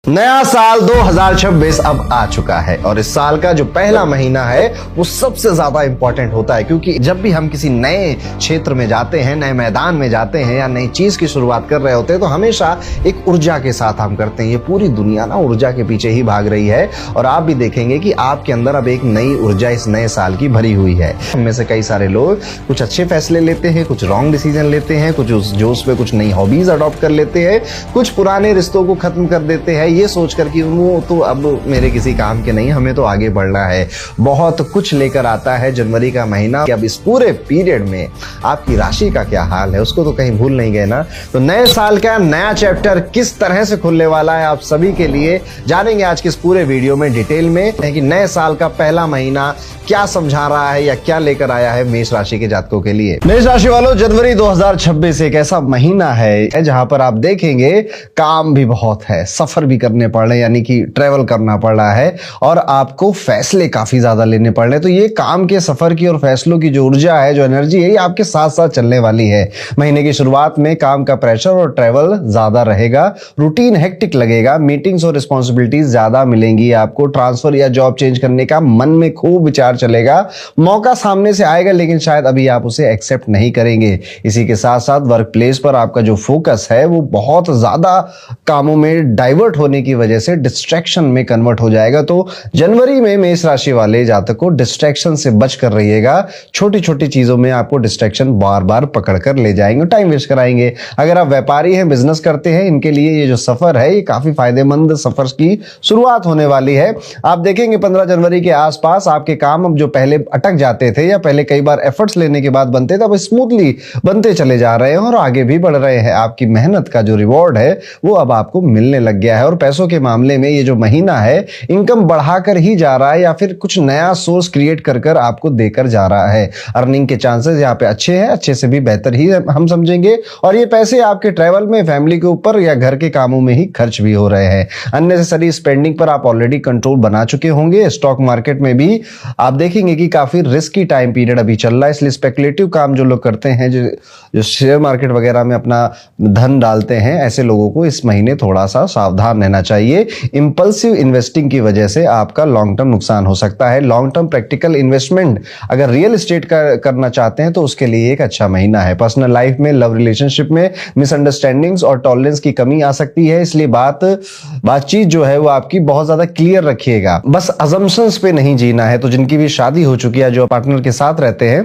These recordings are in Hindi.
नया साल 2026 अब आ चुका है और इस साल का जो पहला महीना है वो सबसे ज्यादा इंपॉर्टेंट होता है, क्योंकि जब भी हम किसी नए क्षेत्र में जाते हैं, नए मैदान में जाते हैं या नई चीज की शुरुआत कर रहे होते हैं तो हमेशा एक ऊर्जा के साथ हम करते हैं। ये पूरी दुनिया ना ऊर्जा के पीछे ही भाग रही है और आप भी देखेंगे कि आपके अंदर अब एक नई ऊर्जा इस नए साल की भरी हुई है। हम में से कई सारे लोग कुछ अच्छे फैसले लेते हैं, कुछ रॉन्ग डिसीजन लेते हैं, कुछ उस जोश पे कुछ नई हॉबीज अडॉप्ट कर लेते हैं, कुछ पुराने रिश्तों को खत्म कर देते हैं ये सोचकर कि वो तो अब मेरे किसी काम के नहीं, हमें तो आगे बढ़ना है। बहुत कुछ लेकर आता है जनवरी का महीना कि अब इस पूरे पीरियड में आपकी राशि का क्या हाल है उसको तो कहीं भूल नहीं गए ना। तो नए साल का नया चैप्टर किस तरह से खुलने वाला है आप सभी के लिए जानेंगे आज के इस पूरे वीडियो में डिटेल में कि नए साल का पहला महीना क्या समझा रहा है या क्या लेकर आया है मेष राशि के जातकों के लिए। मेष राशि वालों, जनवरी 2026 एक ऐसा महीना है जहां पर आप देखेंगे काम भी बहुत है, सफर भी करने पड़ रहे हैं, यानी कि ट्रेवल करना पड़ रहा है और आपको फैसले काफी ज्यादा लेने पड़ रहे हैं। तो ये काम के, सफर की और फैसलों की जो ऊर्जा है, जो एनर्जी है, ये आपके साथ साथ चलने वाली है। महीने की शुरुआत में काम का प्रेशर और ट्रेवल ज्यादा रहेगा, रूटीन हेक्टिक लगेगा, मीटिंग्स और रिस्पॉन्सिबिलिटीज ज्यादा मिलेंगी आपको, ट्रांसफर या जॉब चेंज करने का मन में खूब विचार चलेगा, मौका सामने से आएगा लेकिन शायद अभी आप उसे एक्सेप्ट नहीं करेंगे। इसी के साथ साथ वर्क प्लेस पर आपका जो फोकस है वो बहुत ज्यादा कामों में डाइवर्ट होने की वजह से डिस्ट्रैक्शन में कन्वर्ट हो जाएगा। तो जनवरी में मेष राशि वाले जातकों डिस्ट्रैक्शन से बच कर रहिएगा। छोटी छोटी चीजों में आपको डिस्ट्रैक्शन बार बार पकड़ कर ले जाएंगे, टाइम वेस्ट कराएंगे। अगर आप व्यापारी हैं, बिजनेस करते हैं, इनके लिए ये जो सफर है ये काफी फायदेमंद सफर की शुरुआत होने वाली है। आप देखेंगे 15 जनवरी के आसपास आपके काम अब जो पहले अटक जाते थे या पहले कई बार एफर्ट्स लेने के बाद बनते थे, अब स्मूथली बनते चले जा रहे हैं और आगे भी बढ़ रहे हैं। आपकी मेहनत का जो रिवॉर्ड है वो अब आपको मिलने लग गया है और पैसों के मामले में ये जो महीना है इनकम बढ़ाकर ही जा रहा है या फिर कुछ नया सोर्स क्रिएट कर कर आपको देकर जा रहा है। अर्निंग के चांसेस यहाँ पे अच्छे हैं, अच्छे से भी बेहतर ही हम समझेंगे और ये पैसे आपके ट्रैवल में, फैमिली के ऊपर या घर के कामों में ही खर्च भी हो रहे हैं। अननेसेसरी स्पेंडिंग पर आप ऑलरेडी कंट्रोल बना चुके होंगे। स्टॉक मार्केट में भी आप देखेंगे कि काफी रिस्की टाइम पीरियड अभी चल रहा है, इसलिए स्पेकुलेटिव काम जो लोग करते हैं, जो शेयर मार्केट वगैरह में अपना धन डालते हैं, ऐसे लोगों को इस महीने थोड़ा सा सावधान रहना चाहिए। इंपल्सिव इन्वेस्टिंग की वजह से आपका लॉन्ग टर्म नुकसान हो सकता है। लॉन्ग टर्म प्रैक्टिकल इन्वेस्टमेंट अगर रियल एस्टेट का करना चाहते हैं तो उसके लिए एक अच्छा महीना है। पर्सनल लाइफ में, लव रिलेशनशिप में मिसअंडरस्टैंडिंग्स और टॉलरेंस की कमी आ सकती है, इसलिए बातचीत जो है वो आपकी बहुत ज्यादा क्लियर रखिएगा। बस अजम्पशंस पे नहीं जीना है। तो जिनकी भी शादी हो चुकी है, जो पार्टनर के साथ रहते हैं,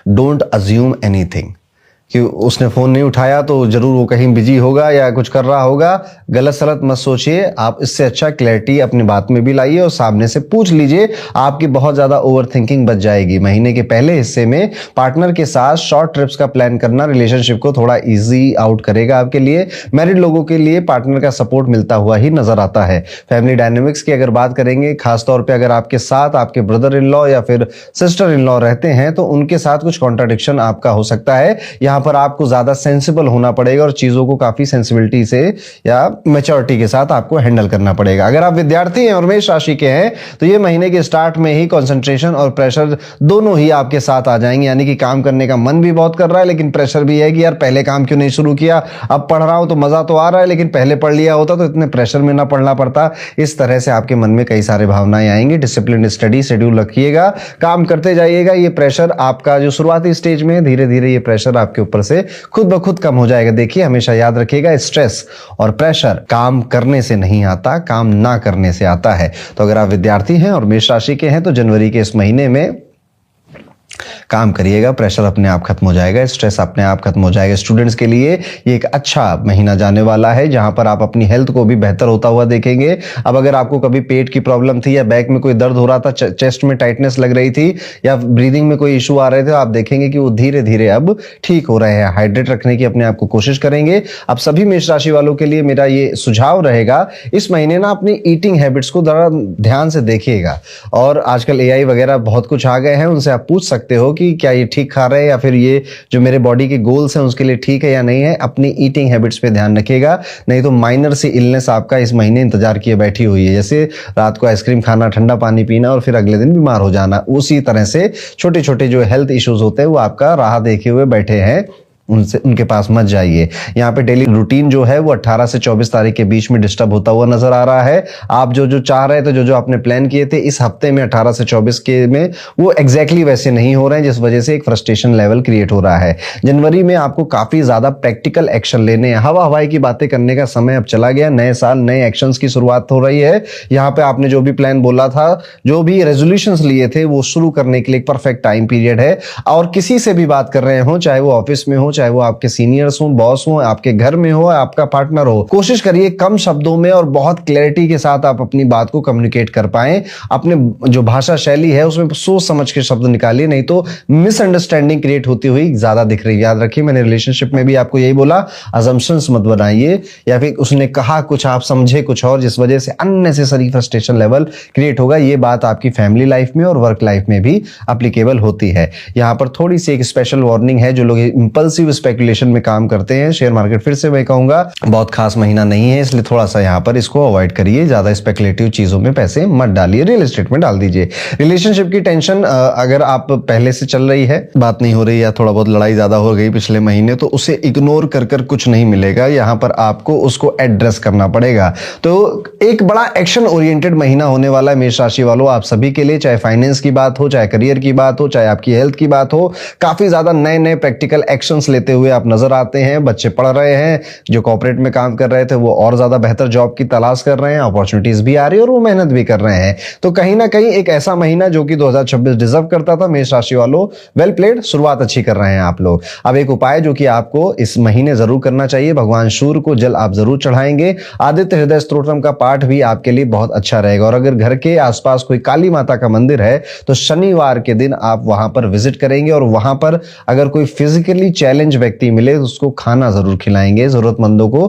डोंट अज्यूम एनीथिंग कि उसने फोन नहीं उठाया तो जरूर वो कहीं बिजी होगा या कुछ कर रहा होगा। गलत सलत मत सोचिए। आप इससे अच्छा क्लैरिटी अपनी बात में भी लाइए और सामने से पूछ लीजिए, आपकी बहुत ज्यादा ओवर थिंकिंग बच जाएगी। महीने के पहले हिस्से में पार्टनर के साथ शॉर्ट ट्रिप्स का प्लान करना रिलेशनशिप को थोड़ा इजी आउट करेगा आपके लिए। मैरिड लोगों के लिए पार्टनर का सपोर्ट मिलता हुआ ही नजर आता है। फैमिली डायनेमिक्स की अगर बात करेंगे, खासतौर पर अगर आपके साथ आपके ब्रदर इन लॉ या फिर सिस्टर इन लॉ रहते हैं तो उनके साथ कुछ कॉन्ट्राडिक्शन आपका हो सकता है। पर आपको ज्यादा सेंसिबल होना पड़ेगा और चीजों को काफी सेंसिबिलिटी से या मैच्योरिटी के साथ आपको हैंडल करना पड़ेगा। अगर आप विद्यार्थी हैं और मेष राशि के हैं तो ये महीने के स्टार्ट में ही कंसंट्रेशन और प्रेशर दोनों ही आपके साथ आ जाएंगे, यानी कि काम करने का मन भी बहुत कर रहा है लेकिन प्रेशर भी है कि यार पहले काम क्यों नहीं शुरू किया, अब पढ़ रहा हूं तो मजा तो आ रहा है लेकिन पहले पढ़ लिया होता तो इतने प्रेशर में ना पढ़ना पड़ता। इस तरह से आपके मन में कई सारे भावनाएं आएंगी। डिसिप्लिन स्टडी शेड्यूल रखिएगा, काम करते जाइएगा। ये प्रेशर आपका जो शुरुआती स्टेज में, धीरे धीरे ये प्रेशर आपके ऊपर से खुद ब खुद कम हो जाएगा। देखिए, हमेशा याद रखिएगा, स्ट्रेस और प्रेशर काम करने से नहीं आता, काम ना करने से आता है। तो अगर आप विद्यार्थी हैं और मेष राशि के हैं तो जनवरी के इस महीने में काम करिएगा, प्रेशर अपने आप खत्म हो जाएगा, स्ट्रेस अपने आप खत्म हो जाएगा। स्टूडेंट्स के लिए ये एक अच्छा महीना जाने वाला है जहां पर आप अपनी हेल्थ को भी बेहतर होता हुआ देखेंगे। अब अगर आपको कभी पेट की प्रॉब्लम थी या बैक में कोई दर्द हो रहा था, चेस्ट में टाइटनेस लग रही थी या ब्रीदिंग में कोई इशू आ रहे थे, आप देखेंगे कि वो धीरे धीरे अब ठीक हो रहे हैं। हाइड्रेट रखने की अपने आप को कोशिश करेंगे। अब सभी मेष राशि वालों के लिए मेरा ये सुझाव रहेगा, इस महीने ना अपनी ईटिंग हैबिट्स को जरा ध्यान से देखिएगा। और आजकल AI वगैरह बहुत कुछ आ गए हैं, उनसे आप पूछ सकते हो कि क्या ये ठीक खा रहे हैं या फिर ये जो मेरे बॉडी के गोल्स हैं उसके लिए ठीक है या नहीं है। अपनी ईटिंग हैबिट्स पे ध्यान रखिएगा, नहीं तो माइनर सी इलनेस आपका इस महीने इंतजार किए बैठी हुई है। जैसे रात को आइसक्रीम खाना, ठंडा पानी पीना और फिर अगले दिन बीमार हो जाना, उसी तरह से छोटे छोटे जो हेल्थ इश्यूज होते हैं वो आपका राह देखे हुए बैठे हैं। उनसे उनके पास मत जाइए। यहाँ पे डेली रूटीन जो है वो 18 से 24 तारीख के बीच में डिस्टर्ब होता हुआ नजर आ रहा है। आप जो जो चाह रहे थे, जो जो आपने प्लान किए थे इस हफ्ते में 18 से 24 के में, वो एग्जैक्टली वैसे नहीं हो रहे हैं, जिस वजह से एक फ्रस्ट्रेशन लेवल क्रिएट हो रहा है। जनवरी में आपको काफी ज्यादा प्रैक्टिकल एक्शन लेने हैं। हवा हवाई की बातें करने का समय अब चला गया। नए साल नए एक्शंस की शुरुआत हो रही है। यहाँ पे आपने जो भी प्लान बोला था, जो भी रेजोल्यूशंस लिए थे, वो शुरू करने के लिए एक परफेक्ट टाइम पीरियड है। और किसी से भी बात कर रहे हो, चाहे वो ऑफिस में हो, चाहे वो आपके सीनियर्स हो, बॉस हो, आपके घर में हो, आपका पार्टनर हो, कोशिश करिए कम शब्दों में और बहुत क्लैरिटी के साथ आप अपनी बात को कम्युनिकेट कर पाए। अपने जो भाषा शैली है उसमें सोच समझ के शब्द निकालिए, नहीं तो मिसअंडरस्टैंडिंग क्रिएट होती हुई ज्यादा दिख रही है। याद रखिए, मैंने रिलेशनशिप में भी आपको यही बोला, अजम्पशंस मत बनाइए, या फिर उसने कहा कुछ आप समझे कुछ और, जिस वजह से अननेसेसरी फ्रस्ट्रेशन लेवल क्रिएट होगा। ये बात आपकी फैमिली लाइफ में और वर्क लाइफ में भी एप्लीकेबल होती है। यहां पर थोड़ी सी एक स्पेशल वार्निंग है, जो लोग इंपल्सिव स्पेकुलेशन में काम करते हैं, शेयर मार्केट फिर से मैं कहूंगा बहुत खास महीना नहीं है, इसलिए थोड़ा सा यहां पर इसको अवॉइड करिए। ज्यादा स्पेकुलेटिव चीजों में पैसे मत डालिए, रियल एस्टेट में डाल दीजिए। रिलेशनशिप की टेंशन अगर आप पहले से चल रही है, बात नहीं हो रही या थोड़ा बहुत लड़ाई ज्यादा हो गई पिछले महीने, तो उसे इग्नोर कर कर कुछ नहीं मिलेगा। यहां पर आपको उसको एड्रेस करना पड़ेगा। तो एक बड़ा एक्शन ओरिएंटेड महीना होने वाला है मेष राशि वालों आप सभी के लिए, चाहे फाइनेंस की बात हो, चाहे करियर की बात हो, चाहे आपकी हेल्थ की बात हो। काफी ज्यादा नए नए प्रैक्टिकल एक्शंस लेते हुए आप नजर आते हैं। बच्चे पढ़ रहे हैं, जो कॉर्पोरेट में काम कर रहे थे वो और ज्यादा बेहतर जॉब की तलाश कर रहे हैं, अपॉर्चुनिटीज भी आ रही है और वो मेहनत भी कर रहे हैं। तो कहीं ना कहीं एक ऐसा महीना जो कि 2026 डिजर्व करता था, मेष राशि वालों वेल प्लेड, शुरुआत अच्छी कर रहे हैं आप लोग। अब एक उपाय जो कि आपको इस महीने जरूर करना चाहिए, भगवान सूर्य को जल आप जरूर चढ़ाएंगे। आदित्य हृदय स्तोत्रम का पाठ भी आपके लिए बहुत अच्छा रहेगा। और अगर घर के आसपास कोई काली माता का मंदिर है तो शनिवार के दिन आप वहां पर विजिट करेंगे, और वहां पर अगर कोई फिजिकली चैलेंज व्यक्ति मिले तो उसको खाना जरूर खिलाएंगे। जरूरतमंदों को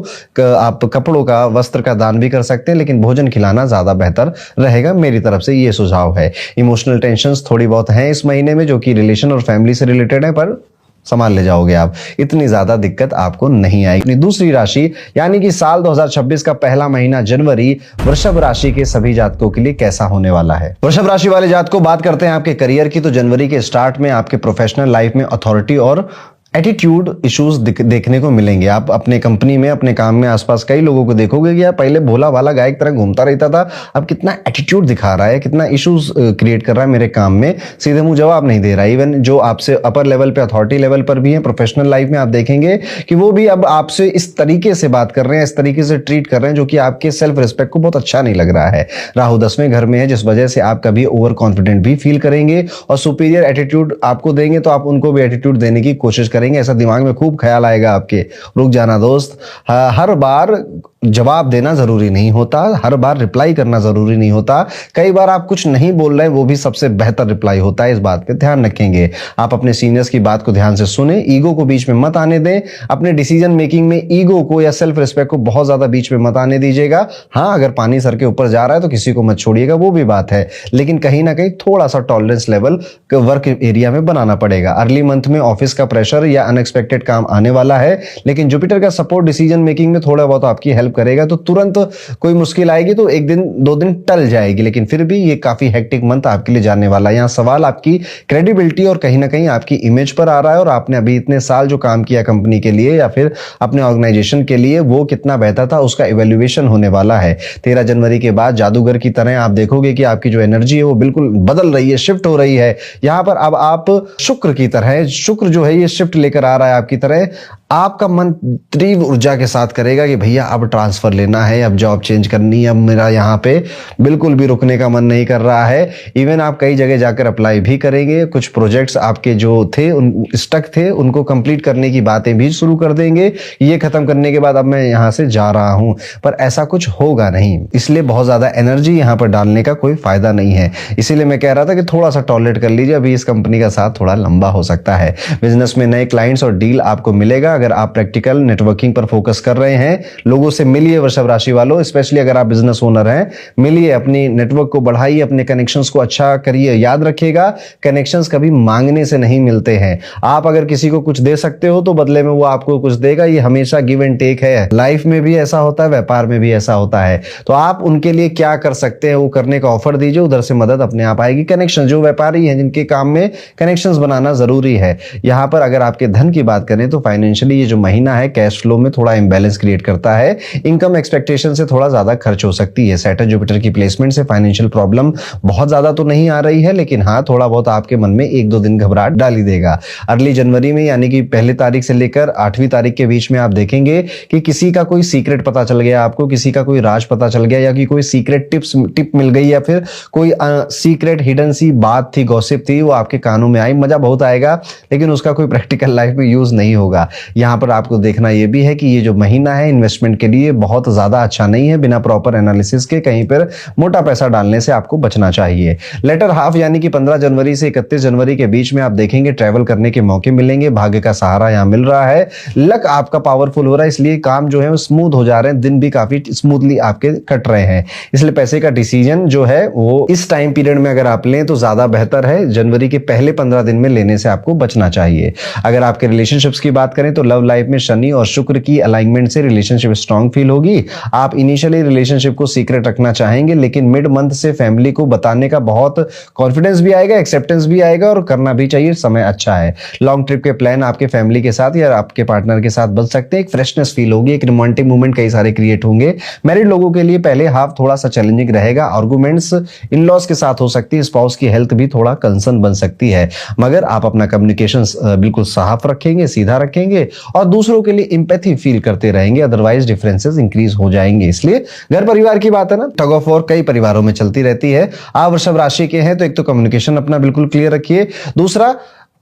आप कपड़ों का, वस्त्र का दान भी कर सकते हैं, लेकिन भोजन खिलाना ज्यादा बेहतर रहेगा। मेरी तरफ से ये सुझाव है। इमोशनल टेंशंस थोड़ी बहुत हैं इस महीने में, जो कि रिलेशन और फैमिली से रिलेटेड है, पर संभाल ले जाओगे आप, इतनी ज्यादा दिक्कत आपको नहीं आएगी। दूसरी राशि यानी कि साल 2026 का पहला महीना जनवरी, वृषभ राशि के सभी जातकों के लिए कैसा होने वाला है। वृषभ राशि वाले जातकों, बात करते हैं आपके करियर की, तो जनवरी के स्टार्ट में आपके प्रोफेशनल लाइफ में अथॉरिटी और एटीट्यूड इश्यूज देखने को मिलेंगे। आप अपने कंपनी में, अपने काम में आसपास कई लोगों को देखोगे कि यार पहले भोला वाला गाय की तरह घूमता रहता था, अब कितना एटीट्यूड दिखा रहा है, कितना इश्यूज क्रिएट कर रहा है मेरे काम में, सीधे मुंह जवाब नहीं दे रहा है। इवन जो आपसे अपर लेवल पे, अथॉरिटी लेवल पर भी है, प्रोफेशनल लाइफ में आप देखेंगे कि वो भी अब आपसे इस तरीके से बात कर रहे हैं, इस तरीके से ट्रीट कर रहे हैं, जो कि आपके सेल्फ रिस्पेक्ट को बहुत अच्छा नहीं लग रहा है। राहु 10वें घर में है, जिस वजह से आप कभी ओवर कॉन्फिडेंट भी फील करेंगे और सुपीरियर एटीट्यूड आपको देंगे तो आप उनको भी एटीट्यूड देने की कोशिश करेंगे। ऐसा दिमाग में खूब ख्याल आएगा आपके, रुक जाना दोस्त, हर बार जवाब देना जरूरी नहीं होता, हर बार रिप्लाई करना जरूरी नहीं होता। कई बार आप कुछ नहीं बोल रहे, वो भी सबसे बेहतर रिप्लाई होता है। इस बात पे ध्यान रखेंगे। आप अपने सीनियर्स की बात को ध्यान से सुने, ईगो को बीच में मत आने दें। अपने डिसीजन मेकिंग में ईगो को या सेल्फ रिस्पेक्ट को बहुत ज्यादा बीच में मत आने दीजिएगा। हाँ, अगर पानी सर के ऊपर जा रहा है तो किसी को मत छोड़िएगा, वो भी बात है, लेकिन कहीं ना कहीं थोड़ा सा टॉलरेंस लेवल वर्क एरिया में बनाना पड़ेगा। अर्ली मंथ में ऑफिस का प्रेशर या अनएक्सपेक्टेड काम आने वाला है, लेकिन जुपिटर का सपोर्ट डिसीजन मेकिंग में थोड़ा बहुत आपकी हेल्प करेगा। तो तुरंत कोई मुश्किल आएगी तो एक दिन दो दिन टल जाएगी, लेकिन फिर भी ये काफी हेक्टिक मंथ आपके लिए जाने वाला है। यहाँ सवाल आपकी क्रेडिबिलिटी और कहीं ना कहीं आपकी इमेज पर आ रहा है, और आपने अभी इतने साल जो काम किया कंपनी के लिए या फिर अपने ऑर्गेनाइजेशन के लिए, वो कितना बेहतर था उसका इवेल्युएशन होने वाला है। 13 जनवरी के बाद जादूगर की तरह आप देखोगे कि आपकी जो एनर्जी है वो बिल्कुल बदल रही है, शिफ्ट हो रही है। यहां पर अब आप शुक्र की तरह, शुक्र जो है ये शिफ्ट लेकर आ रहा है आपकी तरह। आपका मन तीव्र ऊर्जा के साथ करेगा कि भैया अब ट्रांसफर लेना है, अब जॉब चेंज करनी है, अब मेरा यहाँ पे बिल्कुल भी रुकने का मन नहीं कर रहा है। इवन आप कई जगह जाकर अप्लाई भी करेंगे, कुछ प्रोजेक्ट्स आपके जो थे उन स्टक थे उनको कंप्लीट करने की बातें भी शुरू कर देंगे। ये खत्म करने के बाद अब मैं यहाँ से जा रहा हूँ, पर ऐसा कुछ होगा नहीं, इसलिए बहुत ज्यादा एनर्जी यहाँ पर डालने का कोई फायदा नहीं है। इसीलिए मैं कह रहा था कि थोड़ा सा टॉलरेट कर लीजिए, अभी इस कंपनी का साथ थोड़ा लंबा हो सकता है। बिजनेस में नए क्लाइंट्स और डील आपको मिलेगा। अगर आप प्रैक्टिकल नेटवर्किंग पर फोकस कर रहे हैं, लोगों से मिलिए वृषभ राशि वालों, स्पेशली अगर आप बिजनेस ओनर हैं, मिलिए, अपनी नेटवर्क को बढ़ाइए, अपने कनेक्शंस को अच्छा करिए। याद रखिएगा, कनेक्शंस कभी मांगने से नहीं मिलते हैं। आप अगर किसी को कुछ दे सकते हो तो बदले में वो आपको कुछ देगा। ये हमेशा गिव एंड टेक है। लाइफ में भी ऐसा होता है, व्यापार में भी ऐसा होता है। तो आप उनके लिए क्या कर सकते हैं वो करने का ऑफर दीजिए, उधर से मदद अपने आप आएगी। कनेक्शन, जो व्यापारी हैं जिनके काम में कनेक्शंस बनाना जरूरी है। यहां पर अगर आपके धन की बात करें तो फाइनेंशियली ये जो महीना है कैश फ्लो में थोड़ा इंबैलेंस क्रिएट करता है। इनकम एक्सपेक्टेशन से थोड़ा ज्यादा खर्च हो सकती है। सैटर्न जुपिटर की प्लेसमेंट से फाइनेंशियल प्रॉब्लम बहुत ज्यादा तो नहीं आ रही है, लेकिन हाँ थोड़ा बहुत आपके मन में 1-2 दिन घबराहट डाल ही देगा। अर्ली जनवरी में यानी कि पहली तारीख से लेकर 8वीं तारीख के बीच में आप देखेंगे कि किसी का कोई सीक्रेट पता चल गया आपको, किसी का कोई राज पता चल गया, या कि कोई सीक्रेट टिप मिल गई, या फिर कोई सीक्रेट हिडन सी बात थी, गॉसिप थी, वो आपके कानों में आई। मजा बहुत आएगा, लेकिन उसका कोई प्रैक्टिकल लाइफ में यूज नहीं होगा। यहां पर आपको देखना यह भी है कि ये जो महीना है इन्वेस्टमेंट के लिए बहुत ज्यादा अच्छा नहीं है। बिना प्रॉपर एनालिसिस के कहीं पर मोटा पैसा डालने से आपको बचना चाहिए। लेटर हाफ यानी कि 15 जनवरी से 31 जनवरी के बीच में आप देखेंगे ट्रैवल करने के मौके मिलेंगे। भाग्य का सहारा यहां मिल रहा है। लक आपका पावरफुल हो रहा है, इसलिए काम जो है वो स्मूथ हो जा रहे हैं। दिन भी काफी स्मूथली आपके कट रहे हैं। इसलिए पैसे का डिसीजन जो है वो इस टाइम पीरियड में अगर आप लें तो ज्यादा बेहतर है। जनवरी के पहले 15 दिन में लेने से आपको बचना चाहिए। अगर आपके रिलेशनशिप्स की बात करें तो लव लाइफ में शनि और शुक्र की अलाइनमेंट से रिलेशनशिप स्ट्रांग फील होगी। आप इनिशियली रिलेशनशिप को सीक्रेट रखना चाहेंगे, लेकिन मिड मंथ से फैमिली को बताने का बहुत कॉन्फिडेंस भी आएगा, एक्सेप्टेंस भी आएगा, और करना भी चाहिए। समय अच्छा है। लॉन्ग ट्रिप के प्लान आपके फैमिली के साथ या आपके पार्टनर के साथ बन सकते हैं। एक फ्रेशनेस फील होगी, एक रोमांटिक मूवमेंट कई सारे क्रिएट होंगे। मैरिड लोगों के लिए पहले हाफ थोड़ा सा चैलेंजिंग रहेगा। आर्गुमेंट्स इन लॉज के साथ हो सकती है। स्पाउस की हेल्थ भी थोड़ा कंसर्न बन सकती है, मगर आप अपना कम्युनिकेशन बिल्कुल साफ रखेंगे, सीधा रखेंगे, और दूसरों के लिए एम्पैथी फील करते रहेंगे। अदरवाइज डिफरेंसेस इंक्रीज हो जाएंगे। इसलिए घर परिवार की बात है ना, टग ऑफ वॉर कई परिवारों में चलती रहती है। आप वृषभ राशि के हैं तो एक तो कम्युनिकेशन अपना बिल्कुल क्लियर रखिए। दूसरा,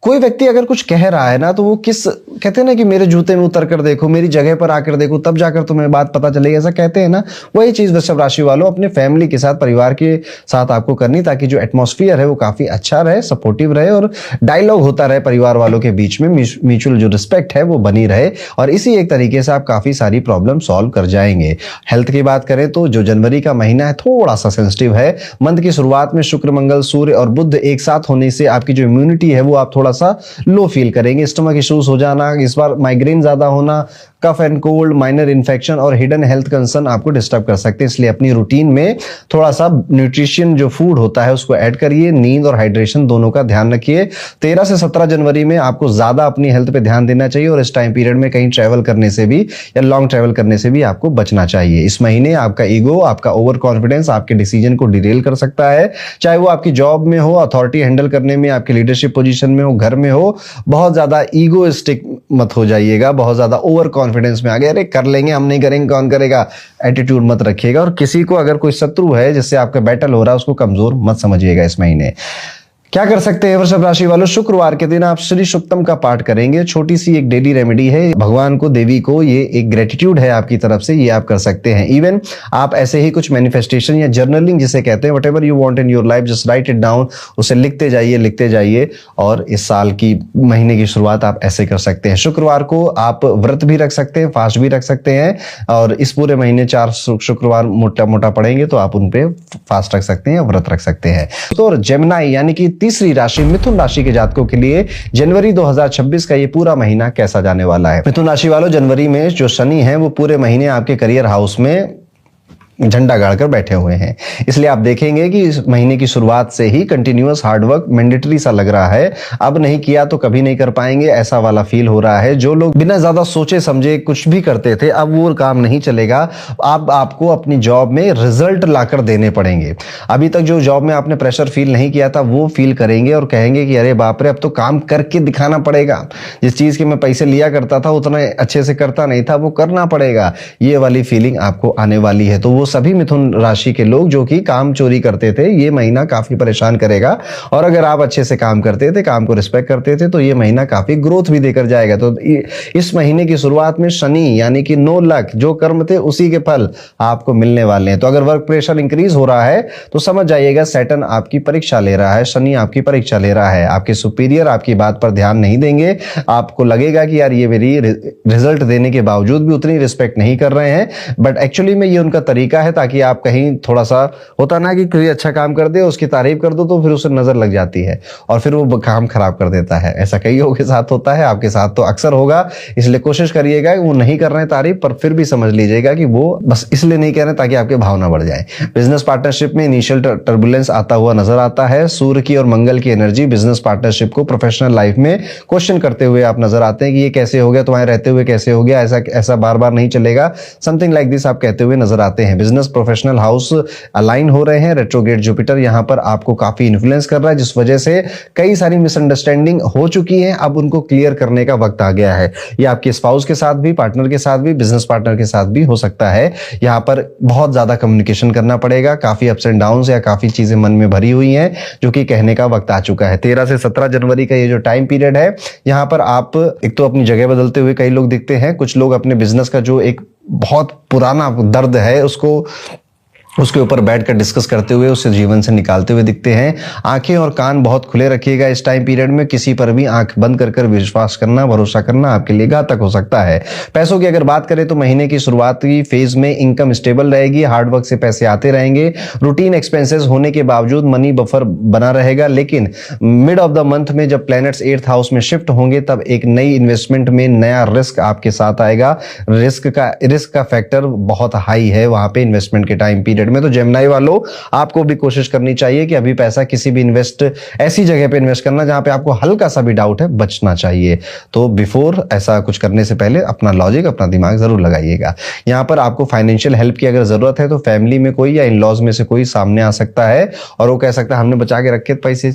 कोई व्यक्ति अगर कुछ कह रहा है ना तो वो कहते हैं ना कि मेरे जूते में उतर कर देखो, मेरी जगह पर आकर देखो, तब जाकर तुम्हें बात पता चलेगी, ऐसा कहते हैं ना। वही चीज वृषभ राशि वालों अपने फैमिली के साथ, परिवार के साथ आपको करनी, ताकि जो एटमॉस्फेयर है वो काफी अच्छा रहे, सपोर्टिव रहे, और डायलॉग होता रहे परिवार वालों के बीच में। म्यूचुअल जो रिस्पेक्ट है वो बनी रहे, और इसी एक तरीके से आप काफी सारी प्रॉब्लम सॉल्व कर जाएंगे। हेल्थ की बात करें तो जो जनवरी का महीना है थोड़ा सा सेंसिटिव है। मंथ की शुरुआत में शुक्र, मंगल, सूर्य और बुध एक साथ होने से आपकी जो इम्यूनिटी है वो आप थोड़ा सा लो फील करेंगे। स्टमक इश्यूज हो जाना, इस बार माइग्रेन ज्यादा होना, cough and cold, minor infection और हिडन हेल्थ कंसर्न आपको डिस्टर्ब कर सकते हैं। इसलिए अपनी रूटीन में थोड़ा सा न्यूट्रिशन जो फूड होता है उसको ऐड करिए। नींद और हाइड्रेशन दोनों का ध्यान रखिए। 13 से 17 जनवरी में आपको ज्यादा अपनी हेल्थ पे ध्यान देना चाहिए, और इस टाइम पीरियड में कहीं ट्रैवल करने से भी या लॉन्ग ट्रैवल करने से भी आपको बचना चाहिए। इस महीने आपका ईगो, आपका ओवर कॉन्फिडेंस आपके डिसीजन को डिरेल कर सकता है। चाहे वो आपकी जॉब में हो, अथॉरिटी हैंडल करने में, आपकी लीडरशिप पोजीशन में हो, घर में हो, बहुत ज्यादा ईगोइस्टिक मत हो जाइएगा। बहुत ज्यादा ओवर कॉन्फिडेंस में आ गए, अरे कर लेंगे, हम नहीं करेंगे, कौन करेगा, एटीट्यूड मत रखिएगा। और किसी को अगर कोई शत्रु है जिससे आपका बैटल हो रहा है उसको कमजोर मत समझिएगा इस महीने। क्या कर सकते हैं वृषभ राशि वालों? शुक्रवार के दिन आप श्री सुक्तम का पाठ करेंगे। छोटी सी एक डेली रेमेडी है, भगवान को, देवी को ये एक ग्रेटिट्यूड है आपकी तरफ से, ये आप कर सकते हैं। इवन आप ऐसे ही कुछ मैनिफेस्टेशन या जर्नलिंग जिसे कहते हैं, whatever you want in your life, just right it down, उसे लिखते जाइए। और इस साल की महीने की शुरुआत आप ऐसे कर सकते हैं। शुक्रवार को आप व्रत भी रख सकते हैं, फास्ट भी रख सकते हैं, और इस पूरे महीने 4 शुक्रवार मोटा पड़ेंगे तो आप उन पे फास्ट रख सकते हैं या व्रत रख सकते हैं। तो जेमिनी यानी कि तीसरी राशि मिथुन राशि के जातकों के लिए जनवरी 2026 का ये पूरा महीना कैसा जाने वाला है? मिथुन राशि वालों, जनवरी में जो शनि है वो पूरे महीने आपके करियर हाउस में झंडा गाड़कर बैठे हुए हैं। इसलिए आप देखेंगे कि इस महीने की शुरुआत से ही कंटिन्यूअस हार्डवर्क मैंडेटरी सा लग रहा है। अब नहीं किया तो कभी नहीं कर पाएंगे, ऐसा वाला फील हो रहा है। जो लोग बिना ज्यादा सोचे समझे कुछ भी करते थे, अब वो काम नहीं चलेगा। अब आपको अपनी जॉब में रिजल्ट लाकर देने पड़ेंगे। अभी तक जो जॉब में आपने प्रेशर फील नहीं किया था वो फील करेंगे और कहेंगे कि अरे बाप रे, अब तो काम करके दिखाना पड़ेगा। जिस चीज के मैं पैसे लिया करता था उतना अच्छे से करता नहीं था, वो करना पड़ेगा। ये वाली फीलिंग आपको आने वाली है। तो वो सभी मिथुन राशि के लोग जो कि काम चोरी करते थे, ये महीना काफी परेशान करेगा। और अगर आप अच्छे से काम करते थे, काम को रिस्पेक्ट करते थे, तो ये महीना काफी ग्रोथ भी देकर जाएगा। तो इस महीने की शुरुआत में शनि यानी कि नो लक, जो कर्म थे उसी के फल आपको मिलने वाले हैं। तो अगर वर्क प्रेशर इंक्रीज हो रहा है तो समझ जाइएगा सैटर्न आपकी परीक्षा ले रहा है, शनि आपकी परीक्षा ले रहा है। आपके सुपीरियर आपकी बात पर ध्यान नहीं देंगे, आपको लगेगा कि यार ये मेरी रिजल्ट देने के बावजूद भी उतनी रिस्पेक्ट नहीं कर रहे हैं, बट एक्चुअली में ये उनका तरीका है ताकि आप कहीं थोड़ा सा होता ना कि कोई अच्छा काम कर दे, उसकी तारीफ कर दो तो फिर उसे नजर लग जाती है और फिर वो काम खराब कर देता है। ऐसा कई लोगों के साथ होता है, आपके साथ तो अक्सर होगा। इसलिए कोशिश करिएगा, वो नहीं कर रहे हैं तारीफ पर फिर भी समझ लीजिएगा कि वो बस इसलिए नहीं कह रहे ताकि आपके भावना बढ़ जाए। बिजनेस पार्टनरशिप में इनिशियल टर्बुलेंस आता हुआ नजर आता है। सूर्य की और मंगल की एनर्जी बिजनेस पार्टनरशिप को प्रोफेशनल लाइफ में क्वेश्चन करते हुए आप नजर आते हैं कि ये कैसे हो गया, तुम्हारे रहते हुए कैसे हो गया, ऐसा बार बार नहीं चलेगा, समथिंग लाइक दिस आप कहते हुए नजर आते हैं। बिजनेस प्रोफेशनल हाउस अलाइन हो रहे हैं। रेट्रोग्रेड जुपिटर यहां पर आपको काफी इन्फ्लुएंस कर रहा है, जिस वजह से कई सारी मिसअंडरस्टैंडिंग हो चुकी है, अब उनको क्लियर करने का वक्त आ गया है। ये आपके स्पाउस के साथ भी, पार्टनर के साथ भी, बिजनेस पार्टनर के साथ भी हो सकता है। यहां पर बहुत ज्यादा कम्युनिकेशन करना पड़ेगा। काफी अप्स एंड डाउन्स या काफी चीजें मन में भरी हुई हैं जो कि कहने का वक्त आ चुका है। 13 से 17 जनवरी का ये जो टाइम पीरियड है, यहां पर आप एक तो अपनी जगह बदलते हुए कई लोग दिखते हैं, कुछ लोग अपने बिजनेस का जो एक बहुत पुराना दर्द है उसके ऊपर बैठकर डिस्कस करते हुए उसे जीवन से निकालते हुए दिखते हैं। आंखें और कान बहुत खुले रखिएगा इस टाइम पीरियड में। किसी पर भी आंख बंद कर विश्वास करना, भरोसा करना आपके लिए घातक हो सकता है। पैसों की अगर बात करें तो महीने की शुरुआती फेज में इनकम स्टेबल रहेगी, हार्डवर्क से पैसे आते रहेंगे। रूटीन एक्सपेंसेस होने के बावजूद मनी बफर बना रहेगा, लेकिन मिड ऑफ द मंथ में जब प्लैनेट्स 8th हाउस में शिफ्ट होंगे तब एक नई इन्वेस्टमेंट में नया रिस्क आपके साथ आएगा। रिस्क का फैक्टर बहुत हाई है वहां पे इन्वेस्टमेंट के टाइम पीरियड में। तो जेमिनी वालों, आपको भी कोशिश करनी चाहिए कि अभी पैसा किसी भी ऐसी जगह पे इन्वेस्ट करना जहां पे आपको हल्का सा भी डाउट है, बचना चाहिए। तो बिफोर ऐसा कुछ करने से पहले अपना लॉजिक, अपना दिमाग जरूर लगाइएगा। यहां पर आपको फाइनेंशियल हेल्प की अगर जरूरत है तो फैमिली में कोई या इन लॉज में से कोई सामने आ सकता है और वो कह सकता है हमने बचा के रखे पैसे,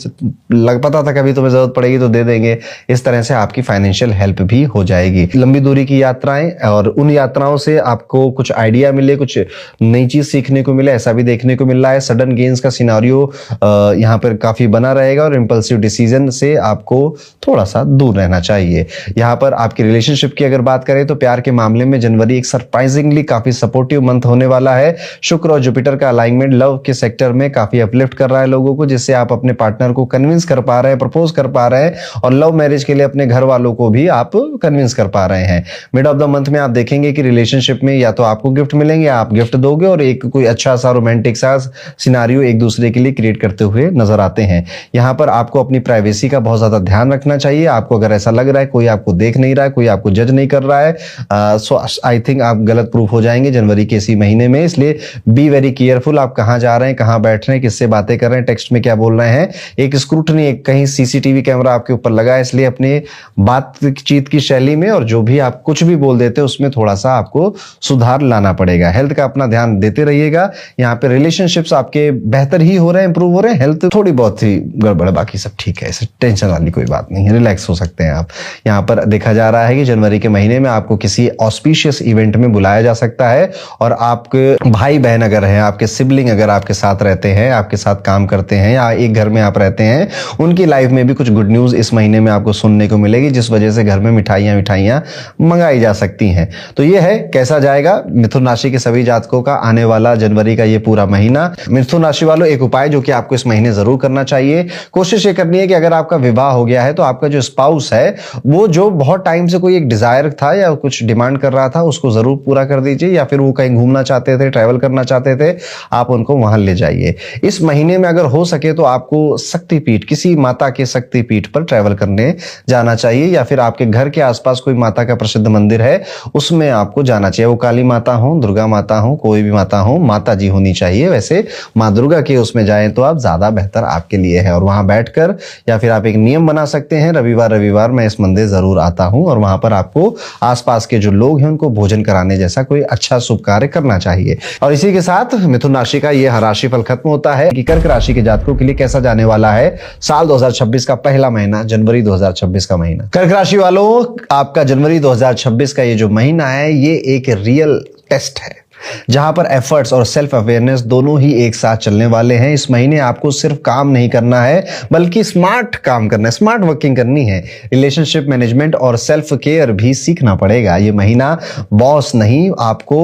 पता था कभी तुम्हें जरूरत पड़ेगी तो दे देंगे। इस तरह से आपकी फाइनेंशियल हेल्प भी हो जाएगी। लंबी दूरी की यात्राएं और उन यात्राओं से आपको कुछ आइडिया मिले, कुछ नई चीज सीखने को मिले, ऐसा भी देखने को मिल रहा है। सडन गेन्स का सिनारियो यहां पर काफी बना रहेगा और इंपल्सिव डिसीजन से आपको थोड़ा सा दूर रहना चाहिए। यहां पर आपकी रिलेशनशिप की अगर बात करें तो प्यार के मामले में जनवरी एक सरप्राइजिंगली काफी सपोर्टिव मंथ होने वाला है। शुक्र और जुपिटर का अलाइनमेंट लव के सेक्टर में काफी अपलिफ्ट कर रहा है लोगों को, जिससे आप अपने पार्टनर को कन्विंस कर पा रहे हैं, प्रपोज कर पा रहे हैं और लव मैरिज के लिए अपने घर वालों को भी आप कन्विंस कर पा रहे हैं। मिड ऑफ द मंथ में आप देखेंगे कि रिलेशनशिप में या तो आपको गिफ्ट मिलेंगे या आप गिफ्ट दोगे और एक कोई अच्छा सा रोमांटिक सा सिनारियो एक दूसरे के लिए क्रिएट करते हुए नजर आते हैं। यहां पर आपको अपनी प्राइवेसी का बहुत ज्यादा ध्यान रखना चाहिए। आपको अगर ऐसा लग रहा है कोई आपको देख नहीं रहा है, कोई आपको जज नहीं कर रहा है, सो आई थिंक आप गलत प्रूफ हो जाएंगे जनवरी के इसी महीने में। इसलिए बी वेरी केयरफुल, आप कहां जा रहे हैं, कहां बैठ रहे हैं, किससे बातें कर रहे हैं, टेक्स्ट में क्या बोल रहे हैं। एक स्क्रूटनी, एक कहीं सीसीटीवी कैमरा आपके ऊपर लगा है, इसलिए अपने बातचीत की शैली में और जो भी आप कुछ भी बोल देते हैं उसमें थोड़ा सा आपको सुधार लाना पड़ेगा। हेल्थ का अपना ध्यान देते रहिएगा। यहाँ पे रिलेशनशिप्स आपके बेहतर ही हो रहे हैं, इंप्रूव हो रहे हैं। हेल्थ थोड़ी बहुत ही गड़बड़ है, बाकी सब ठीक है, इसे टेंशन वाली कोई बात नहीं है, रिलैक्स हो सकते हैं आप। यहाँ पर देखा जा रहा है कि जनवरी के महीने में आपको किसी ऑस्पिशियस इवेंट में बुलाया जा सकता है और आपके भाई बहन अगर हैं, आपके सिबलिंग अगर आपके साथ रहते हैं, आपके साथ काम करते हैं या एक घर में आप रहते हैं, उनकी लाइफ में भी कुछ गुड न्यूज इस महीने में आपको सुनने को मिलेगी, जिस वजह से घर में मिठाइयां मंगाई जा सकती हैं। तो ये है कैसा जाएगा मिथुन राशि के सभी जातकों का आने वाला जनवरी का ये पूरा महीना। मिथुन राशि वालों, एक उपाय जो कि आपको इस महीने जरूर करना चाहिए, कोशिश ये करनी है कि अगर आपका विवाह हो गया है तो आपका जो स्पाउस है वो जो बहुत टाइम से कोई एक डिजायर था या कुछ डिमांड कर रहा था उसको जरूर पूरा कर दीजिए, या फिर वो कहीं घूमना चाहते थे, ट्रैवल करना चाहते थे, आप उनको वहां ले जाइए। इस महीने में अगर हो सके तो आपको शक्तिपीठ, किसी माता के शक्तिपीठ पर ट्रैवल करने जाना चाहिए, या फिर आपके घर के आसपास कोई माता का प्रसिद्ध मंदिर है उसमें आपको जाना चाहिए। वो काली माता हो, दुर्गा माता हो, कोई भी माता हो, माता जी होनी चाहिए। वैसे माँ दुर्गा के उसमें जाएं तो आप ज्यादा बेहतर आपके लिए है। और वहां बैठकर या फिर आप एक नियम बना सकते हैं, रविवार मैं इस मंदिर जरूर आता हूं, और वहां पर आपको आसपास के जो लोग हैं उनको भोजन कराने जैसा कोई अच्छा शुभ कार्य करना चाहिए। और इसी के साथ मिथुन राशि का यह राशिफल खत्म होता है कि कर्क राशि के जातकों के लिए कैसा जाने वाला है साल 2026 का पहला महीना, जनवरी 2026 का महीना। कर्क राशि वालों, आपका जनवरी 2026 का ये जो महीना है ये एक रियल टेस्ट है। जहां पर एफर्ट्स और सेल्फ अवेयरनेस दोनों ही एक साथ चलने वाले हैं। इस महीने आपको सिर्फ काम नहीं करना है बल्कि स्मार्ट काम करना है, स्मार्ट वर्किंग करनी है। रिलेशनशिप मैनेजमेंट और सेल्फ केयर भी सीखना पड़ेगा। ये महीना बॉस नहीं आपको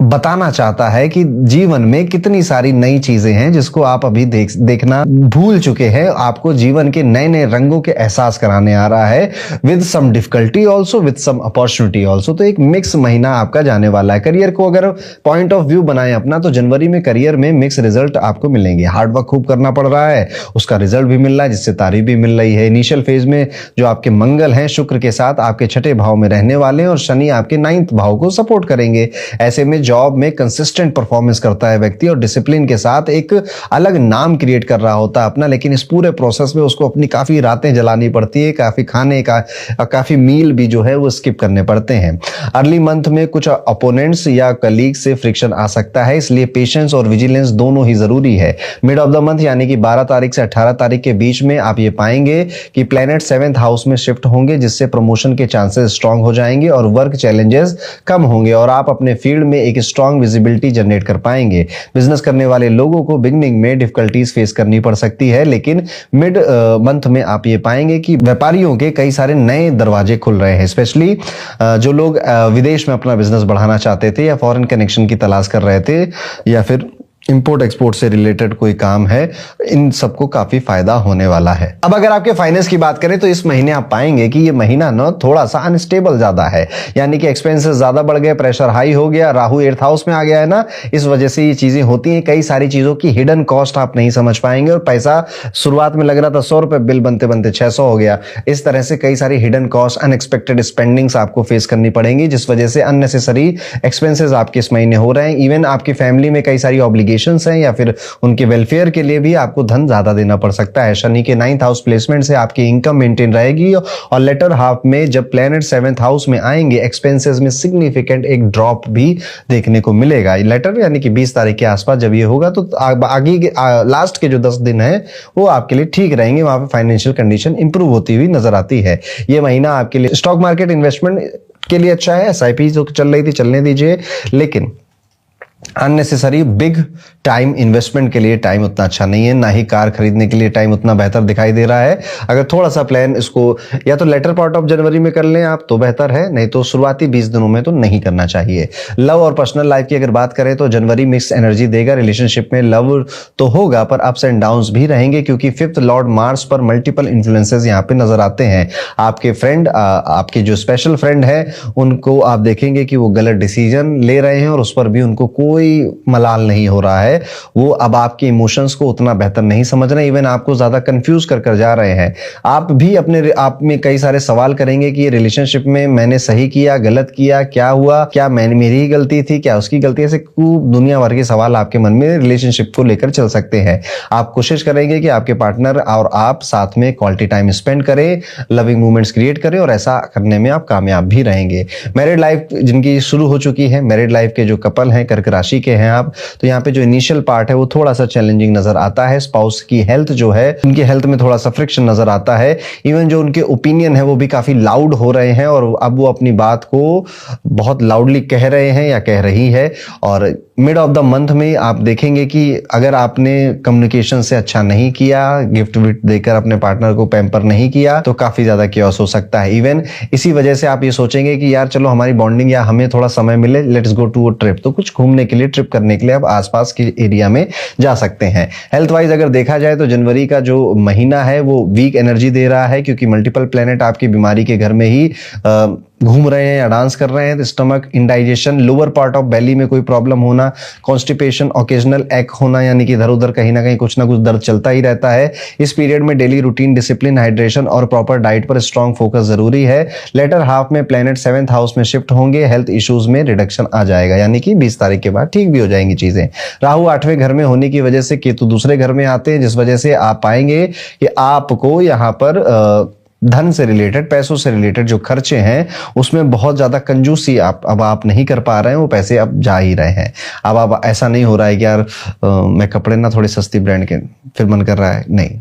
बताना चाहता है कि जीवन में कितनी सारी नई चीजें हैं जिसको आप अभी देखना भूल चुके हैं। आपको जीवन के नए नए रंगों के एहसास कराने आ रहा है, with some difficulty also, with some opportunity also. तो एक मिक्स महीना आपका जाने वाला है। करियर को अगर पॉइंट ऑफ व्यू बनाएं अपना, तो जनवरी में करियर में मिक्स रिजल्ट आपको मिलेंगे। हार्डवर्क खूब करना पड़ रहा है, उसका रिजल्ट भी मिल रहा है, जिससे तारीफ भी मिल रही है। इनिशियल फेज में जो आपके मंगल हैं शुक्र के साथ आपके छठे भाव में रहने वाले हैं और शनि आपके 9th भाव को सपोर्ट करेंगे। ऐसे में जॉब में कंसिस्टेंट परफॉर्मेंस करता है व्यक्ति और डिसिप्लिन के साथ एक अलग नाम क्रिएट कर रहा होता है अपना, लेकिन इस पूरे प्रोसेस में उसको अपनी काफी रातें जलानी पड़ती है, काफी खाने का काफी मील भी जो है वो स्किप करने पड़ते हैं। अर्ली मंथ में कुछ अपोनेंट्स या कलीग से फ्रिक्शन आ सकता है, इसलिए पेशेंस और विजिलेंस दोनों ही जरूरी है। मिड ऑफ द मंथ यानी कि 12 तारीख से 18 तारीख के बीच में आप ये पाएंगे कि प्लैनेट 7th हाउस में शिफ्ट होंगे, जिससे प्रमोशन के चांसेस स्ट्रांग हो जाएंगे और वर्क चैलेंजेस कम होंगे और आप अपने फील्ड में एक स्ट्रांग विजिबिलिटी जनरेट कर पाएंगे। बिजनेस करने वाले लोगों को बिगनिंग में डिफिकल्टीज फेस करनी पड़ सकती है, लेकिन मिड मंथ में आप ये पाएंगे कि व्यापारियों के कई सारे नए दरवाजे खुल रहे हैं। स्पेशली जो लोग विदेश में अपना बिजनेस बढ़ाना चाहते थे या फॉरेन कनेक्शन की तलाश कर रहे थे या फिर इंपोर्ट एक्सपोर्ट से रिलेटेड कोई काम है, इन सबको काफी फायदा होने वाला है। अब अगर आपके फाइनेंस की बात करें तो इस महीने आप पाएंगे कि ये महीना ना थोड़ा सा अनस्टेबल ज्यादा है, यानी कि एक्सपेंसेस ज्यादा बढ़ गए, प्रेशर हाई हो गया, राहु 8th हाउस में आ गया है ना, इस वजह से ये चीजें होती हैं। कई सारी चीजों की हिडन कॉस्ट आप नहीं समझ पाएंगे और पैसा शुरुआत में लग रहा था 100 रुपए, बिल बनते बनते 600 हो गया। इस तरह से कई सारी हिडन कॉस्ट, अनएक्सपेक्टेड स्पेंडिंग्स आपको फेस करनी पड़ेंगी, जिस वजह से अननेसेसरी एक्सपेंसेस आपके इस महीने हो रहे हैं। इवन आपकी फैमिली में कई सारी ऑब्लिगेशंस हैं या फिर उनके वेलफेयर के लिए भी आपको धन ज्यादा देना पड़ सकता है। शनि के 9th हाउस प्लेसमेंट से आपकी इनकम मेंटेन रहेगी और लेटर हाफ में जब प्लैनेट 7th हाउस में आएंगे, एक्सपेंसेस में सिग्निफिकेंट एक ड्रॉप भी देखने को मिलेगा। लेटर यानी कि 20 तारीख के आसपास जब ये होगा तो आगे लास्ट के जो 10 दिन है वो आपके लिए ठीक रहेंगे, वहां पे फाइनेंशियल कंडीशन इंप्रूव होती हुई नजर आती है। ये महीना आपके लिए स्टॉक मार्केट इन्वेस्टमेंट के लिए अच्छा है। SIP जो चल रही थी चलने दीजिए, लेकिन अननेसेसरी बिग टाइम इन्वेस्टमेंट के लिए टाइम उतना अच्छा नहीं है, ना ही कार खरीदने के लिए टाइम उतना बेहतर दिखाई दे रहा है। अगर थोड़ा सा प्लान इसको या तो लेटर पार्ट ऑफ जनवरी में कर लें आप तो बेहतर है, नहीं तो शुरुआती 20 दिनों में तो नहीं करना चाहिए। लव और पर्सनल लाइफ की अगर बात करें तो जनवरी मिक्स एनर्जी देगा। रिलेशनशिप में लव तो होगा पर अप्स एंड डाउन्स भी रहेंगे, क्योंकि 5th लॉर्ड मार्स पर मल्टीपल इन्फ्लुएंसेस यहाँ पे नजर आते हैं। आपके फ्रेंड, आपके जो स्पेशल फ्रेंड है, उनको आप देखेंगे कि वो गलत डिसीजन ले रहे हैं और उस पर भी उनको कोई मलाल नहीं हो रहा है। वो अब आपके इमोशंस को उतना बेहतर नहीं समझ रहे, इवन आपको ज्यादा कंफ्यूज कर जा रहे हैं। आप भी अपने आप में कई सारे सवाल करेंगे कि ये रिलेशनशिप में मैंने सही किया, गलत किया, क्या हुआ, क्या मेरी ही गलती थी, क्या उसकी गलती, ऐसे खूब दुनिया भर के सवाल आपके मन में रिलेशनशिप को लेकर चल सकते हैं। आप कोशिश करेंगे कि आपके पार्टनर और आप साथ में क्वालिटी टाइम स्पेंड करें, लविंग मोमेंट्स क्रिएट करें और ऐसा करने में आप कामयाब भी रहेंगे। मैरिड लाइफ जिनकी शुरू हो चुकी है, मैरिड लाइफ के जो कपल हैं, कर्क राशि के हैं आप, तो यहाँ पे जो इनिशियल पार्ट है वो थोड़ा सा चैलेंजिंग नजर आता है। स्पाउस की हेल्थ जो है, उनकी हेल्थ में थोड़ा सा फ्रिक्शन नजर आता है। इवन जो उनके ओपिनियन है वो भी काफी लाउड हो रहे हैं और अब वो अपनी बात को बहुत लाउडली कह रहे हैं या कह रही है। और मिड ऑफ द मंथ में आप देखेंगे कि अगर आपने कम्युनिकेशन से अच्छा नहीं किया, गिफ्ट विफ्ट देकर अपने पार्टनर को पैम्पर नहीं किया, तो काफी ज्यादा क्योस हो सकता है। इवन इसी वजह से आप ये सोचेंगे कि यार चलो हमारी बॉन्डिंग या हमें थोड़ा समय मिले, let's go to a trip, तो कुछ घूमने के लिए, ट्रिप करने के लिए आप आसपास के एरिया में जा सकते हैं। हेल्थ वाइज अगर देखा जाए तो जनवरी का जो महीना है वो वीक एनर्जी दे रहा है, क्योंकि मल्टीपल प्लेनेट आपकी बीमारी के घर में ही घूम रहे हैं या डांस कर रहे हैं। तो stomach, indigestion, lower part of belly में कोई प्रॉब्लम होना, कॉन्स्टिपेशन, ओकेजनल एक होना, यानी कि इधर उधर कहीं ना कहीं कुछ ना कुछ दर्द चलता ही रहता है। इस पीरियड में डेली रूटीन, डिसिप्लिन, हाइड्रेशन और प्रॉपर डाइट पर स्ट्रॉन्ग फोकस जरूरी है। लेटर हाफ में प्लैनेट 7th हाउस में शिफ्ट होंगे, हेल्थ इश्यूज में रिडक्शन आ जाएगा, यानी कि 20 तारीख के बाद ठीक भी हो जाएंगी चीजें। राहु 8वें घर में होने की वजह से केतु दूसरे घर में आते हैं, जिस वजह से आप पाएंगे कि आपको यहाँ पर धन से रिलेटेड, पैसों से रिलेटेड जो खर्चे हैं उसमें बहुत ज्यादा कंजूसी आप नहीं कर पा रहे हैं, वो पैसे अब जा ही रहे हैं। अब आप ऐसा नहीं हो रहा है कि यार मैं कपड़े ना थोड़े सस्ती ब्रांड के, फिर मन कर रहा है, नहीं,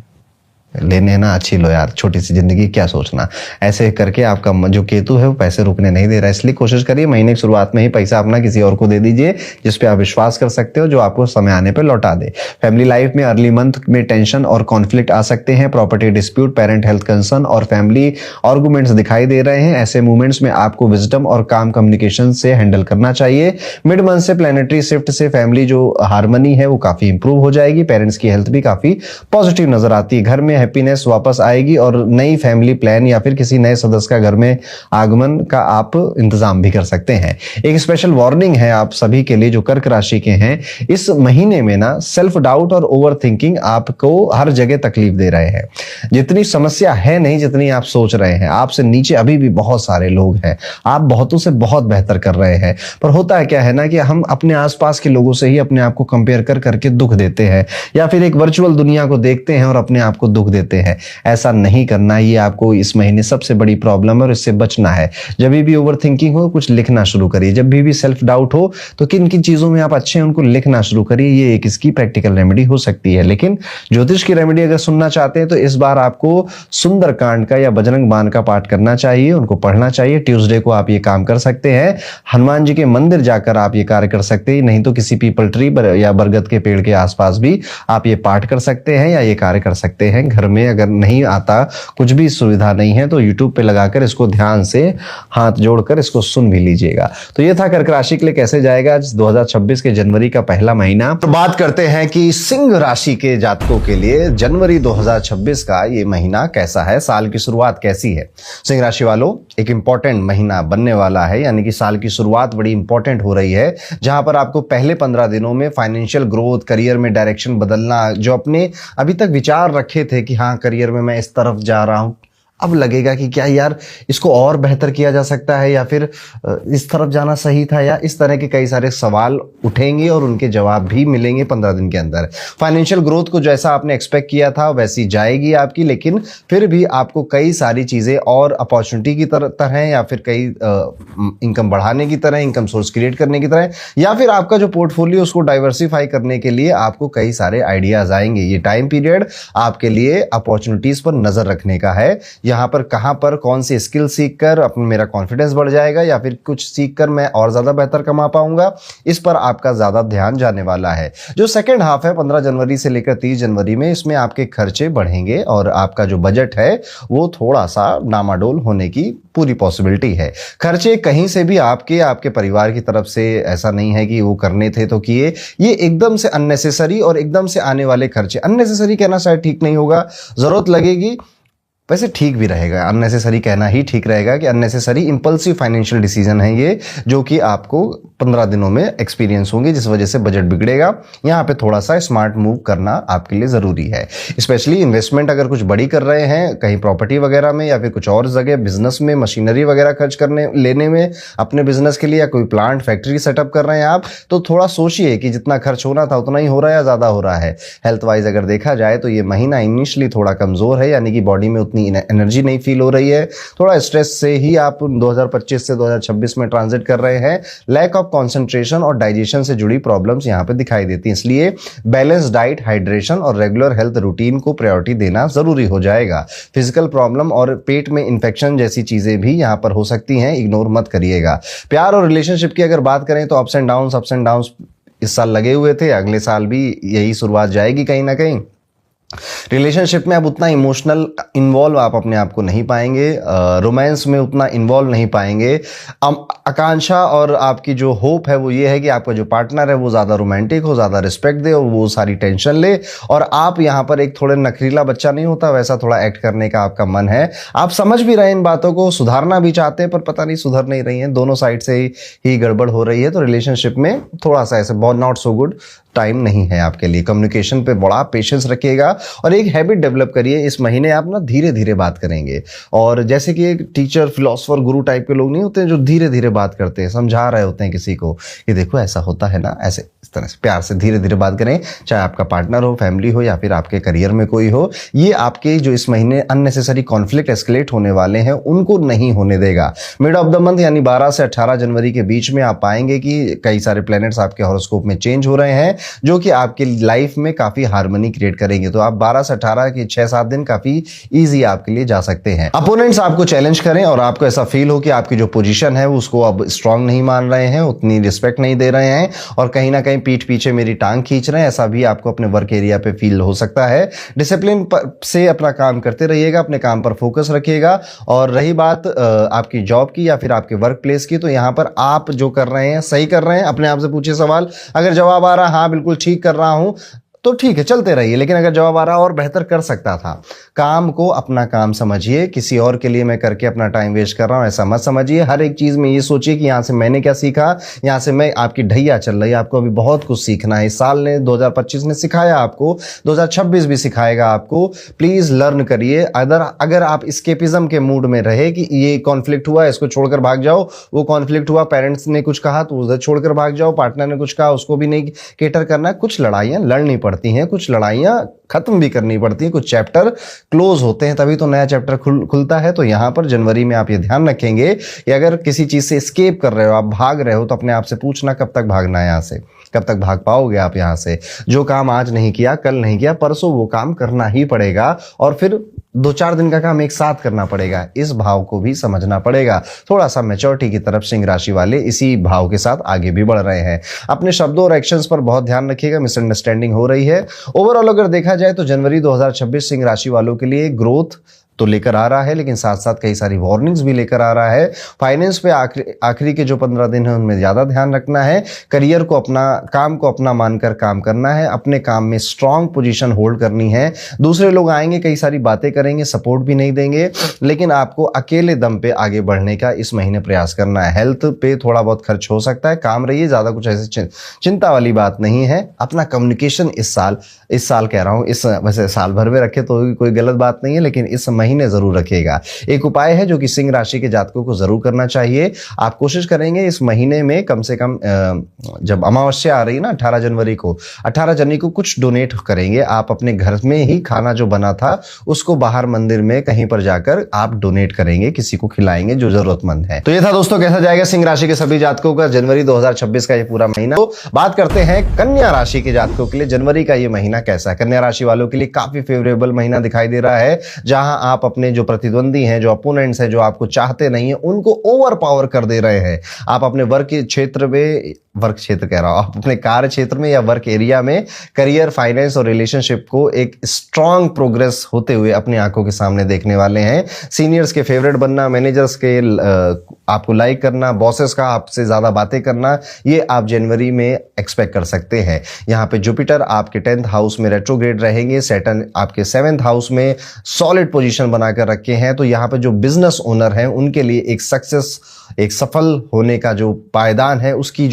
लेने ना अच्छी लो यार, छोटी सी जिंदगी क्या सोचना। ऐसे करके आपका जो केतु है वो पैसे रुकने नहीं दे रहा है, इसलिए कोशिश करिए महीने की शुरुआत में ही पैसा अपना किसी और को दे दीजिए जिस पे आप विश्वास कर सकते हो, जो आपको समय आने पे लौटा दे। फैमिली लाइफ में अर्ली मंथ में टेंशन और कॉन्फ्लिक्ट आ सकते हैं, property dispute, parent health concern और फैमिली आर्गुमेंट्स दिखाई दे रहे हैं। ऐसे मूवमेंट्स में आपको विजडम और काम कम्युनिकेशन से हैंडल करना चाहिए। मिड मंथ से प्लैनेटरी शिफ्ट से फैमिली जो हार्मनी है वो काफी इंप्रूव हो जाएगी। पेरेंट्स की हेल्थ भी काफी पॉजिटिव नजर आती है। घर में हैप्पीनेस वापस आएगी और नई फैमिली प्लान या फिर किसी नए सदस्य का घर में आगमन का आप इंतजाम भी कर सकते हैं। एक स्पेशल वार्निंग है आप सभी के लिए जो कर्क राशि के हैं, इस महीने में ना सेल्फ डाउट और ओवर थिंकिंग आपको हर जगह तकलीफ दे रहे हैं। जितनी समस्या है नहीं जितनी आप सोच रहे हैं। आपसे नीचे अभी भी बहुत सारे लोग हैं, आप बहुतों से बहुत बेहतर कर रहे हैं, पर होता है क्या है ना कि हम अपने आसपास के लोगों से ही अपने आप को कंपेयर कर करके दुख देते हैं, या फिर एक वर्चुअल दुनिया को देखते हैं और अपने आप को दुख देते हैं। ऐसा नहीं करना, ये आपको इस महीने सबसे बड़ी प्रॉब्लम है और इससे बचना है। जब भी ओवर थिंकिंग हो कुछ लिखना शुरू करिए, जब भी सेल्फ डाउट हो तो किन किन चीजों में आप अच्छे हैं उनको लिखना शुरू करिए। ये एक इसकी प्रैक्टिकल रेमेडी हो सकती है। लेकिन ज्योतिष की रेमेडी अगर सुनना चाहते हैं तो इस बार आपको सुंदरकांड का या बजरंग बाण का पाठ करना चाहिए, उनको पढ़ना चाहिए। ट्यूसडे को आप ये काम कर सकते हैं, हनुमान जी के मंदिर जाकर आप ये कार्य कर सकते हैं, नहीं तो किसी पीपल ट्री या बरगद के पेड़ के आसपास भी आप ये पाठ कर सकते हैं या ये कार्य कर सकते हैं। घर में अगर नहीं आता, कुछ भी सुविधा नहीं है, तो यूट्यूब पे लगाकर इसको ध्यान से हाथ जोड़कर इसको सुन भी लीजिएगा। तो ये था कर्क राशि के लिए कैसे जाएगा 2026 के जनवरी का पहला महीना। तो बात करते हैं कि सिंह राशि के जातकों के लिए जनवरी 2026 का ये महीना कैसा है, साल की शुरुआत कैसी है। सिंह राशि वालों, एक इंपॉर्टेंट महीना बनने वाला है, यानी कि साल की शुरुआत बड़ी इंपॉर्टेंट हो रही है, जहां पर आपको पहले 15 दिनों में फाइनेंशियल ग्रोथ, करियर में डायरेक्शन बदलना, जो अपने अभी तक विचार रखे थे कि हाँ करियर में मैं इस तरफ जा रहा हूं, अब लगेगा कि क्या यार इसको और बेहतर किया जा सकता है, या फिर इस तरफ जाना सही था, या इस तरह के कई सारे सवाल उठेंगे और उनके जवाब भी मिलेंगे 15 दिन के अंदर। फाइनेंशियल ग्रोथ को जैसा आपने एक्सपेक्ट किया था वैसी जाएगी आपकी, लेकिन फिर भी आपको कई सारी चीजें और अपॉर्चुनिटी की तरह या फिर कई इनकम बढ़ाने की तरह, इनकम सोर्स क्रिएट करने की तरह, या फिर आपका जो पोर्टफोलियो उसको डाइवर्सिफाई करने के लिए आपको कई सारे आइडियाज आएंगे। ये टाइम पीरियड आपके लिए अपॉर्चुनिटीज पर नजर रखने का है। यहाँ पर कहां पर कौन सी स्किल सीखकर अपना मेरा कॉन्फिडेंस बढ़ जाएगा, या फिर कुछ सीखकर मैं और ज्यादा बेहतर कमा पाऊंगा, इस पर आपका ज्यादा ध्यान जाने वाला है। जो सेकंड हाफ है 15 जनवरी से लेकर 30 जनवरी में, इसमें आपके खर्चे बढ़ेंगे और आपका जो बजट है वो थोड़ा सा डामाडोल होने की पूरी पॉसिबिलिटी है। खर्चे कहीं से भी आपके परिवार की तरफ से ऐसा नहीं है कि वो करने थे तो किए, ये एकदम से अननेसेसरी और एकदम से आने वाले खर्चे, अननेसेसरी कहना शायद ठीक नहीं होगा, जरूरत लगेगी, वैसे ठीक भी रहेगा, अननेसेसरी कहना ही ठीक रहेगा कि अननेसेसरी इंपल्सिव फाइनेंशियल डिसीजन है ये, जो कि आपको 15 दिनों में एक्सपीरियंस होंगे, जिस वजह से बजट बिगड़ेगा। यहाँ पे थोड़ा सा स्मार्ट मूव करना आपके लिए जरूरी है। स्पेशली इन्वेस्टमेंट अगर कुछ बड़ी कर रहे हैं कहीं प्रॉपर्टी वगैरह में या फिर कुछ और जगह बिजनेस में, मशीनरी वगैरह खर्च करने लेने में अपने बिजनेस के लिए, या कोई प्लांट फैक्ट्री सेटअप कर रहे हैं आप, तो थोड़ा सोचिए कि जितना खर्च होना था उतना ही हो रहा है या ज्यादा हो रहा है। हेल्थ वाइज अगर देखा जाए तो ये महीना इनिशियली थोड़ा कमजोर है, यानी कि बॉडी में उतनी एनर्जी नहीं फील हो रही है, थोड़ा स्ट्रेस से ही आप 2025 से 2026 में ट्रांजिट कर रहे हैं। लैक ऑफ कंसंट्रेशन और डाइजेशन से जुड़ी प्रॉब्लम्स यहां पे दिखाई देती हैं, इसलिए बैलेंस डाइट, हाइड्रेशन और रेगुलर हेल्थ रूटीन को प्रायोरिटी देना जरूरी हो जाएगा। फिजिकल प्रॉब्लम और पेट में इंफेक्शन जैसी चीजें भी यहां पर हो सकती हैं, इग्नोर मत करिएगा। प्यार और रिलेशनशिप की अगर बात करें तो अप्स एंड डाउन्स इस साल लगे हुए थे, अगले साल भी यही शुरुआत जाएगी कहीं ना कहीं। रिलेशनशिप में अब उतना इमोशनल इन्वॉल्व आप अपने आप को नहीं पाएंगे, रोमांस में उतना इन्वॉल्व नहीं पाएंगे। आकांक्षा और आपकी जो होप है वो ये है कि आपका जो पार्टनर है वो ज़्यादा रोमांटिक हो, ज़्यादा रिस्पेक्ट दे और वो सारी टेंशन ले, और आप यहाँ पर एक थोड़े नखरीला बच्चा नहीं होता वैसा थोड़ा एक्ट करने का आपका मन है। आप समझ भी रहे हैं इन बातों को, सुधारना भी चाहते हैं, पर पता नहीं सुधर नहीं रही हैं, दोनों साइड से ही गड़बड़ हो रही है। तो रिलेशनशिप में थोड़ा सा ऐसे बहुत नॉट सो गुड टाइम नहीं है आपके लिए। कम्युनिकेशन पे बड़ा पेशेंस रखिएगा और एक हैबिट डेवलप करिए। इस महीने आप ना धीरे धीरे बात करेंगे, और जैसे कि एक टीचर, फिलोसोफर, गुरु टाइप के लोग नहीं होते जो धीरे धीरे बात करते हैं, समझा रहे होते हैं किसी को, ये देखो ऐसा होता है ना, ऐसे इस तरह से प्यार से धीरे धीरे बात करें, चाहे आपका पार्टनर हो, फैमिली हो या फिर आपके करियर में कोई हो। ये आपके जो इस महीने अननेसेसरी कॉन्फ्लिक्ट एस्केलेट होने वाले हैं उनको नहीं होने देगा। मिड ऑफ द मंथ यानी 12 से 18 जनवरी के बीच में आप पाएंगे कि कई सारे प्लैनेट्स आपके हॉरोस्कोप में चेंज हो रहे हैं, जो कि आपकी लाइफ में काफी हार्मनी क्रिएट करेंगे। तो आप 12 से 18 के 6-7 दिन काफी ईजी आपके लिए जा सकते हैं। अपोनेंट्स आपको चैलेंज करें और आपको ऐसा फील हो कि आपकी जो पोजीशन है उसको अब स्ट्रांग नहीं मान रहे हैं, उतनी रिस्पेक्ट नहीं दे रहे हैं और कहीं ना कहीं पीठ पीछे मेरी टांग खींच रहे हैं, ऐसा भी आपको अपने वर्क एरिया पे फील हो सकता है। डिसिप्लिन से अपना काम करते रहिएगा, अपने काम पर फोकस रखिएगा। और रही बात आपकी जॉब की या फिर आपके वर्क प्लेस की, तो यहां पर आप जो कर रहे हैं सही कर रहे हैं। अपने आप से पूछिए सवाल, अगर जवाब आ रहा हाँ बिल्कुल ठीक कर रहा हूं तो ठीक है चलते रहिए, लेकिन अगर जवाब आ रहा और बेहतर कर सकता था, काम को अपना काम समझिए। किसी और के लिए मैं करके अपना टाइम वेस्ट कर रहा हूं ऐसा मत समझिए। हर एक चीज में ये सोचिए कि यहां से मैंने क्या सीखा, यहां से मैं आपकी ढैया चल रही है, आपको अभी बहुत कुछ सीखना है। इस साल ने 2025 ने सिखाया आपको, 2026 भी सिखाएगा आपको। प्लीज लर्न करिए। अगर आप स्केपिज्म के मूड में रहे कि ये कॉन्फ्लिक्ट हुआ इसको छोड़कर भाग जाओ, वो कॉन्फ्लिक्ट हुआ पेरेंट्स ने कुछ कहा तो उधर छोड़कर भाग जाओ, पार्टनर ने कुछ कहा उसको भी नहीं केटर करना। कुछ लड़ाइयां लड़नी पड़ती हैं, कुछ लड़ाइयां खत्म भी करनी पड़ती हैं, कुछ चैप्टर क्लोज होते हैं तभी तो नया चैप्टर खुलता है। तो यहां पर जनवरी में आप ये ध्यान रखेंगे कि अगर किसी चीज से एस्केप कर रहे हो, आप भाग रहे हो, तो अपने आप से पूछना कब तक भागना है, यहां से कब तक भाग पाओगे आप यहां से। जो काम आज नहीं किया, कल नहीं किया, परसों वो काम करना ही पड़ेगा और फिर 2-4 दिन का काम एक साथ करना पड़ेगा। इस भाव को भी समझना पड़ेगा। थोड़ा सा मैच्योरिटी की तरफ सिंह राशि वाले इसी भाव के साथ आगे भी बढ़ रहे हैं। अपने शब्दों और एक्शंस पर बहुत ध्यान रखिएगा, मिसअंडरस्टैंडिंग हो रही है। ओवरऑल अगर देखा जाए तो जनवरी 2026 सिंह राशि वालों के लिए ग्रोथ तो लेकर आ रहा है, लेकिन साथ साथ कई सारी वार्निंग्स भी लेकर आ रहा है। फाइनेंस पे आखिरी के जो 15 दिन है उनमें ज्यादा ध्यान रखना है। करियर को अपना, काम को अपना मानकर काम करना है। अपने काम में स्ट्रांग पोजीशन होल्ड करनी है। दूसरे लोग आएंगे, कई सारी बातें करेंगे, सपोर्ट भी नहीं देंगे, लेकिन आपको अकेले दम पे आगे बढ़ने का इस महीने प्रयास करना है। हेल्थ पे थोड़ा बहुत खर्च हो सकता है, काम रहिए, ज्यादा कुछ ऐसी चिंता वाली बात नहीं है। अपना कम्युनिकेशन इस साल कह रहा हूं, इस वैसे साल भर में रखे तो कोई गलत बात नहीं है, लेकिन इस महीने जरूर रखिएगा। एक उपाय है जो कि सिंह राशि के जातकों को जरूर करना चाहिए। आप कोशिश करेंगे इस महीने में कम से कम जब अमावस्या आ रही है ना 18 जनवरी को कुछ डोनेट करेंगे। आप अपने घर में ही खाना जो बना था उसको बाहर मंदिर में कहीं पर जाकर आप डोनेट करेंगे, किसी को खिलाएंगे जो जरूरतमंद है। तो ये था दोस्तों कैसा जाएगा सिंह राशि के सभी जातकों का जनवरी 2026 का ये पूरा महीना। तो बात करते हैं कन्या राशि के जातकों के लिए जनवरी का ये महीना कैसा है। कन्या राशि वालों के लिए काफी फेवरेबल महीना दिखाई दे रहा है, जहां आप अपने जो प्रतिद्वंदी हैं, जो अपोनेंट्स हैं, जो आपको चाहते नहीं है, उनको ओवर पावर कर दे रहे हैं। आप अपने वर्क क्षेत्र कह रहा हूं, आप अपने कार्य क्षेत्र में या वर्क एरिया में करियर, फाइनेंस और रिलेशनशिप को एक स्ट्रांग प्रोग्रेस होते हुए अपनी आंखों के सामने देखने वाले हैं। सीनियर्स के फेवरेट बनना, मैनेजर्स के आपको लाइक करना, बॉसेस का आपसे ज्यादा बातें करना, ये आप जनवरी में एक्सपेक्ट कर सकते हैं। यहाँ पे जुपिटर आपके 10th हाउस में रेट्रोग्रेड रहेंगे, सैटर्न आपके 7th हाउस में सॉलिड पोजीशन बनाकर रखे हैं। तो यहाँ पे जो बिजनेस ओनर हैं उनके लिए एक सफल होने का जो पायदान है उसकी